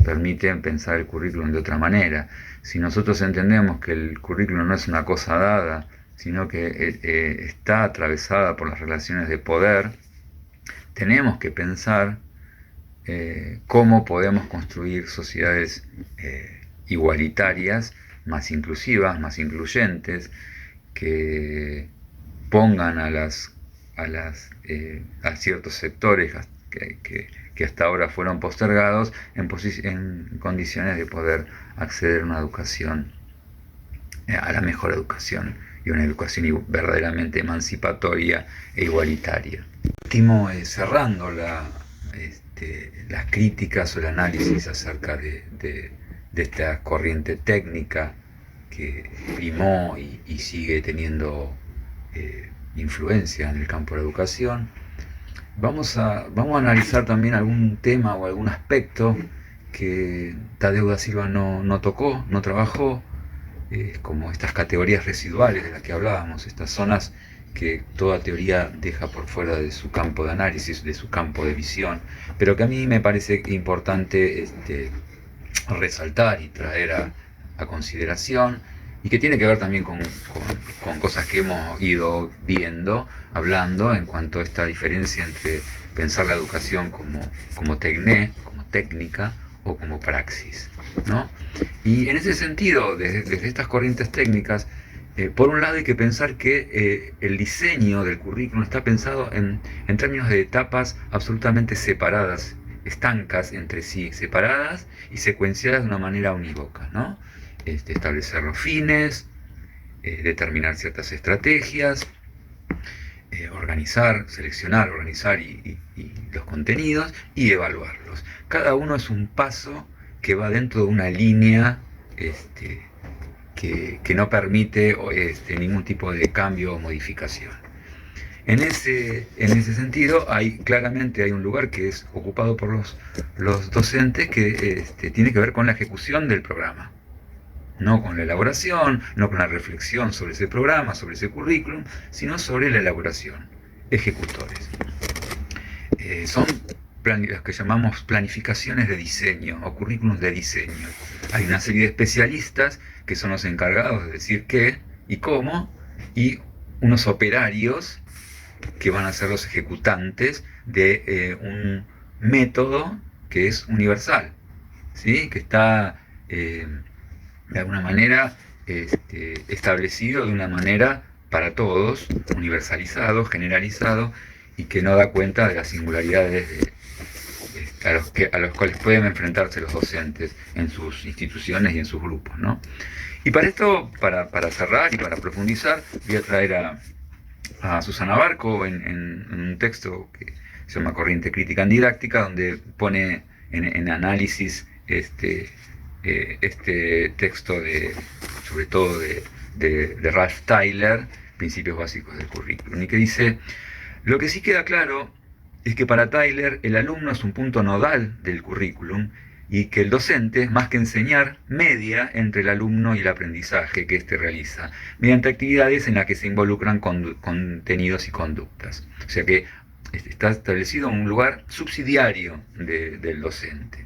permiten pensar el currículum de otra manera. Si nosotros entendemos que el currículum no es una cosa dada, sino que está atravesada por las relaciones de poder, tenemos que pensar cómo podemos construir sociedades igualitarias, más inclusivas, más incluyentes, que pongan a ciertos sectores que hasta ahora fueron postergados en condiciones de poder acceder a una educación, a la mejor educación, y una educación verdaderamente emancipatoria e igualitaria. Último, cerrando las críticas o el análisis acerca de esta corriente técnica que primó y sigue teniendo influencia en el campo de la educación, vamos a analizar también algún tema o algún aspecto que Tadeu da Silva no tocó, no trabajó, como estas categorías residuales de las que hablábamos, estas zonas que toda teoría deja por fuera de su campo de análisis, de su campo de visión, pero que a mí me parece importante resaltar y traer a consideración, y que tiene que ver también con cosas que hemos ido viendo, hablando, en cuanto a esta diferencia entre pensar la educación como técnica, o como praxis, ¿no? Y en ese sentido, desde estas corrientes técnicas, por un lado hay que pensar que el diseño del currículum está pensado en términos de etapas absolutamente separadas, estancas entre sí, separadas y secuenciadas de una manera unívoca, ¿no? Establecer los fines, determinar ciertas estrategias, seleccionar, organizar y los contenidos, y evaluarlos. Cada uno es un paso que va dentro de una línea que no permite ningún tipo de cambio o modificación. En ese sentido, claramente hay un lugar que es ocupado por los docentes, que tiene que ver con la ejecución del programa. No con la elaboración, no con la reflexión sobre ese programa, sobre ese currículum, sino sobre la elaboración. Ejecutores. Son las que llamamos planificaciones de diseño o currículums de diseño. Hay una serie de especialistas que son los encargados de decir qué y cómo, y unos operarios que van a ser los ejecutantes de un método que es universal, ¿sí? Que está de alguna manera establecido de una manera para todos, universalizado, generalizado, y que no da cuenta de las singularidades a los cuales pueden enfrentarse los docentes en sus instituciones y en sus grupos, ¿no? Y para esto, para cerrar y para profundizar, voy a traer a Susana Barco en un texto que se llama Corriente Crítica en Didáctica, donde pone en análisis este texto sobre todo de Ralph Tyler, Principios Básicos del Currículum, y que dice: lo que sí queda claro es que para Tyler el alumno es un punto nodal del currículum, y que el docente, más que enseñar, media entre el alumno y el aprendizaje que éste realiza, mediante actividades en las que se involucran contenidos y conductas. O sea que está establecido un lugar subsidiario del docente.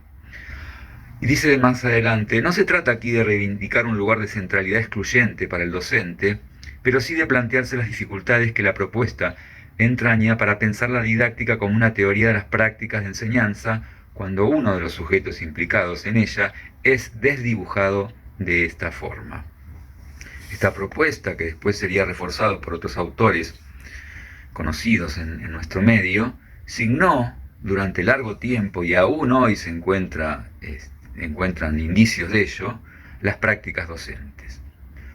Y dice más adelante, no se trata aquí de reivindicar un lugar de centralidad excluyente para el docente, pero sí de plantearse las dificultades que la propuesta entraña para pensar la didáctica como una teoría de las prácticas de enseñanza, cuando uno de los sujetos implicados en ella es desdibujado de esta forma. Esta propuesta, que después sería reforzada por otros autores conocidos en nuestro medio, signó durante largo tiempo, y aún hoy se encuentran indicios de ello, las prácticas docentes,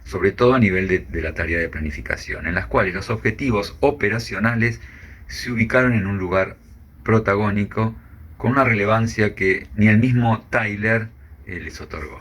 sobre todo a nivel de la tarea de planificación, en las cuales los objetivos operacionales se ubicaron en un lugar protagónico con una relevancia que ni el mismo Tyler les otorgó.